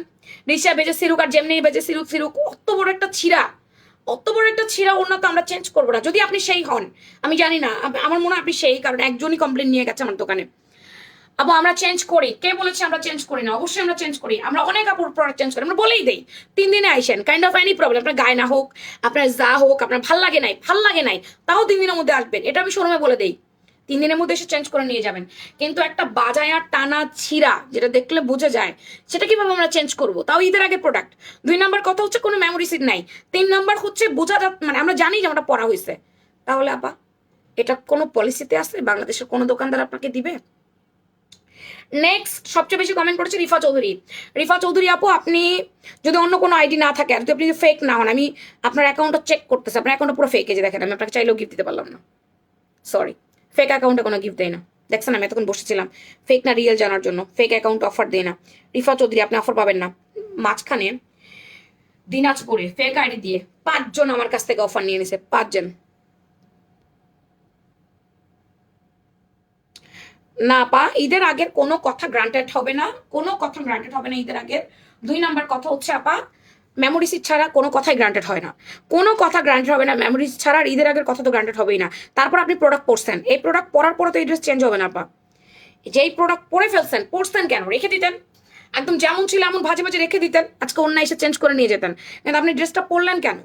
রিক্সা বেজে সিরুক, আর যেমনি বেজে সিরুক, অত বড় একটা ছিঁড়া ওনা তো আমরা চেঞ্জ করবো না, যদি আপনি সেই হন। আমি জানি না, আমার মনে হয় আপনি সেই, কারণ একজনই কমপ্লেন নিয়ে গেছে আমার দোকানে। আপু আমরা চেঞ্জ করি, কে বলেছে আমরা চেঞ্জ করি না? অবশ্যই আমরা চেঞ্জ করি, আমরা অনেক আপুর প্রোডাক্ট চেঞ্জ করি, আমরা বলেই দেই 3 দিনে আইসেন, কাইন্ড অফ এনি প্রবলেম, আপনার গায়ে না হোক, আপনার যা হোক, আপনার ভাল লাগে নাই, তাও 3 দিনের মধ্যে আসবেন, এটা আমি শোরুমে বলে দেই, 3 দিনের মধ্যে এসে চেঞ্জ করে নিয়ে যাবেন। কিন্তু একটা বাজায়া টানা ছিঁড়া যেটা দেখলে বোঝা যায়, সেটা কিভাবে আমরা চেঞ্জ করবো, তাও ঈদের আগে প্রোডাক্ট? 2 নাম্বার কথা হচ্ছে কোনো মেমোরি সিট নাই। 3 নাম্বার হচ্ছে বোঝা মানে আমরা জানি যে আমরা পড়া হয়েছে। তাহলে আপা এটা কোনো পলিসিতে আছে? বাংলাদেশের কোনো দোকানদার আপনাকে দিবে? নেক্সট সবচেয়ে বেশি কমেন্ট করেছে রিফা চৌধুরী আপু, আপনি যদি অন্য কোনো আইডি না থাকে, আর যদি আপনি ফেক না হন, আমি আপনার অ্যাকাউন্টটা চেক করতেছি, আপনার অ্যাকাউন্টটা পুরো ফেক, যে দেখেন আমি আপনাকে চাইলেও গিফট দিতে পারলাম না, সরি, ফেক অ্যাকাউন্টে কোনো গিফট দেয় না। দেখছেন আমি এতক্ষণ বসেছিলাম ফেক না রিয়েল জানার জন্য, ফেক অ্যাকাউন্ট অফার দেয় না। রিফা চৌধুরী আপনি অফার পাবেন না। মাঝখানে দিনাজপুরে ফেক আইডি দিয়ে 5 জন আমার কাছ থেকে অফার নিয়ে নিছে, 5 জন। না পা, ঈদের আগের কোনো কথা গ্রান্টেড হবে না, কোনো কথা গ্রান্টেড হবে না ঈদের আগের। 2 নাম্বার কথা হচ্ছে আপা, মেমোরি সিট ছাড়া কোনো কথাই গ্রান্টেড হয় না, কোনো কথা গ্রান্টেড হবে না মেমোরি ছাড়া। আর ঈদের আগের কথা তো গ্রান্টেড হবেই না। তারপর আপনি প্রোডাক্ট পরছেন, এই প্রোডাক্ট পরার পরে তো এই ড্রেস চেঞ্জ হবে না আপা। যেই প্রোডাক্ট পরে ফেলছেন, পরছেন কেন? রেখে দিতেন, একদম যেমন ছিল এমন ভাজে ভাজে রেখে দিতেন, আজকে অন্য এসে চেঞ্জ করে নিয়ে যেতেন। কিন্তু আপনি ড্রেসটা পরলেন কেন?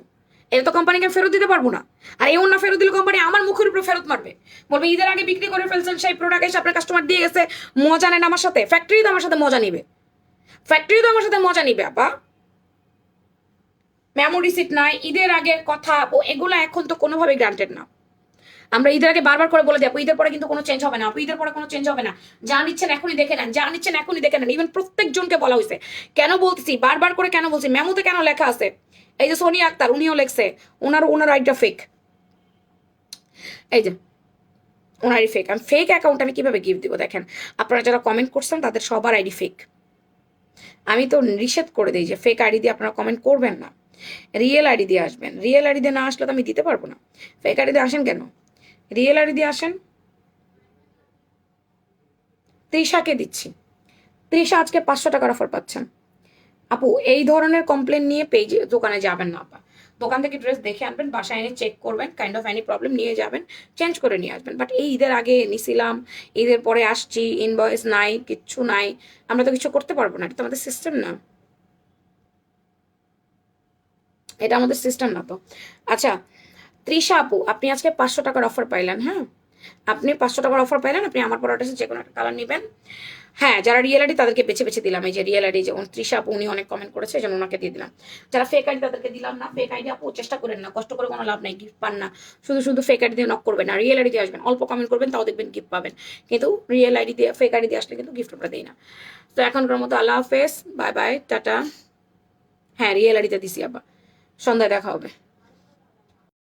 এটা তো কোম্পানিকে ফেরত দিতে পারবো না। আর এই অন্য ফেরত দিলে কোম্পানি আমার মুখের উপরে ফেরত মারবে, বলবে ঈদের আগে বিক্রি করে ফেলছেন সেই প্রোডাক্ট, এসে আপনার কাস্টমার দিয়ে গেছে, মজা নেন আমার সাথে। ফ্যাক্টরি তো আমার সাথে মজা নিবে, আপা। মেমোরি সিট নাই, ঈদের আগের কথা, এগুলো এখন তো কোনোভাবেই গ্রান্টেড না। আমরা ঈদের আগে বারবার করে বলে দিই আপু ঈদের পরে কিন্তু কোনো চেঞ্জ হবে না, আপু ঈদের পরে কোনো চেঞ্জ হবে না, যা নিচ্ছেন এখনই দেখে নেন, ইভেন প্রত্যেকজনকে বলা হয়েছে। কেন বলতেছি বারবার করে, কেন বলছি? মেমোতে কেন লেখা আছে, এই যে সোনিয়া আক্তার উনিও লেখছে, ওনার আইডিটা ফেক, এই যে ওনার আইডি ফেক। আমি ফেক অ্যাকাউন্ট আমি কিভাবে গিফট দিব? দেখেন আপনারা যারা কমেন্ট করছেন তাদের সবার আইডি ফেক। আমি তো নিষেধ করে দিই যে ফেক আইডি দিয়ে আপনারা কমেন্ট করবেন না, রিয়েল আইডি দিয়ে আসবেন। রিয়েল আইডি দিয়ে না আসলে তো আমি দিতে পারবো না। ফেক আইডি দিয়ে আসেন কেন? রিয়েল আইডি দিয়ে আসেন। তৃষাকে দিচ্ছি, তৃষা আজকে 500 টাকার অফার পাচ্ছেন। আপু এই ধরনের কমপ্লেন নিয়ে পেজে দোকানে যাবেন না আপা, দোকান থেকে ড্রেস দেখে আনবেন, বাসায় এনে চেক করবেন, কাইন্ড অফ এনি প্রবলেম নিয়ে যাবেন, চেঞ্জ করে নিয়ে আসবেন। বাট এই ঈদের আগে নিছিলাম, ঈদের পরে আসছি, ইনভয়েস নাই, কিচ্ছু নাই, আমরা তো কিছু করতে পারবো না, এটা তো আমাদের সিস্টেম না, এটা আমাদের সিস্টেম না তো। আচ্ছা তৃষা আপু, আপনি আজকে 500 টাকার অফার পাইলেন। হ্যাঁ, আপনি 500 টাকার অফার পাইলেন, আপনি আমার প্রোডাক্টের যে কোনো একটা কালার নেবেন। হ্যাঁ, যারা রিয়েল আইডি তাদেরকে বেছে বেছে দিলাম, এই যে রিয়েল আইডি, যেমন তৃষা আপু উনি অনেক কমেন্ট করেছে, এই জন্য ওনাকে দিয়ে দিলাম। যারা ফেক আইডি তাদেরকে দিলাম না। ফেক আইডি আপু চেষ্টা করেন না, কষ্ট করে কোনো লাভ নাই, গিফট পান না। শুধু ফেক আইডি দিয়ে নক করবেন না, রিয়েল আইডি দিয়ে আসবেন, অল্প কমেন্ট করবেন, তাও দেখবেন গিফট পাবেন। কিন্তু রিয়েল আইডি দিয়ে, ফেক আইডি দিয়ে আসলে কিন্তু গিফট আমরা দিই না। তো এখনকার মতো আল্লাহ হাফেজ, বাই বাই, টাটা। হ্যাঁ রিয়েল আইডিতে দিছি আপা, সন্ধ্যায় দেখা হবে।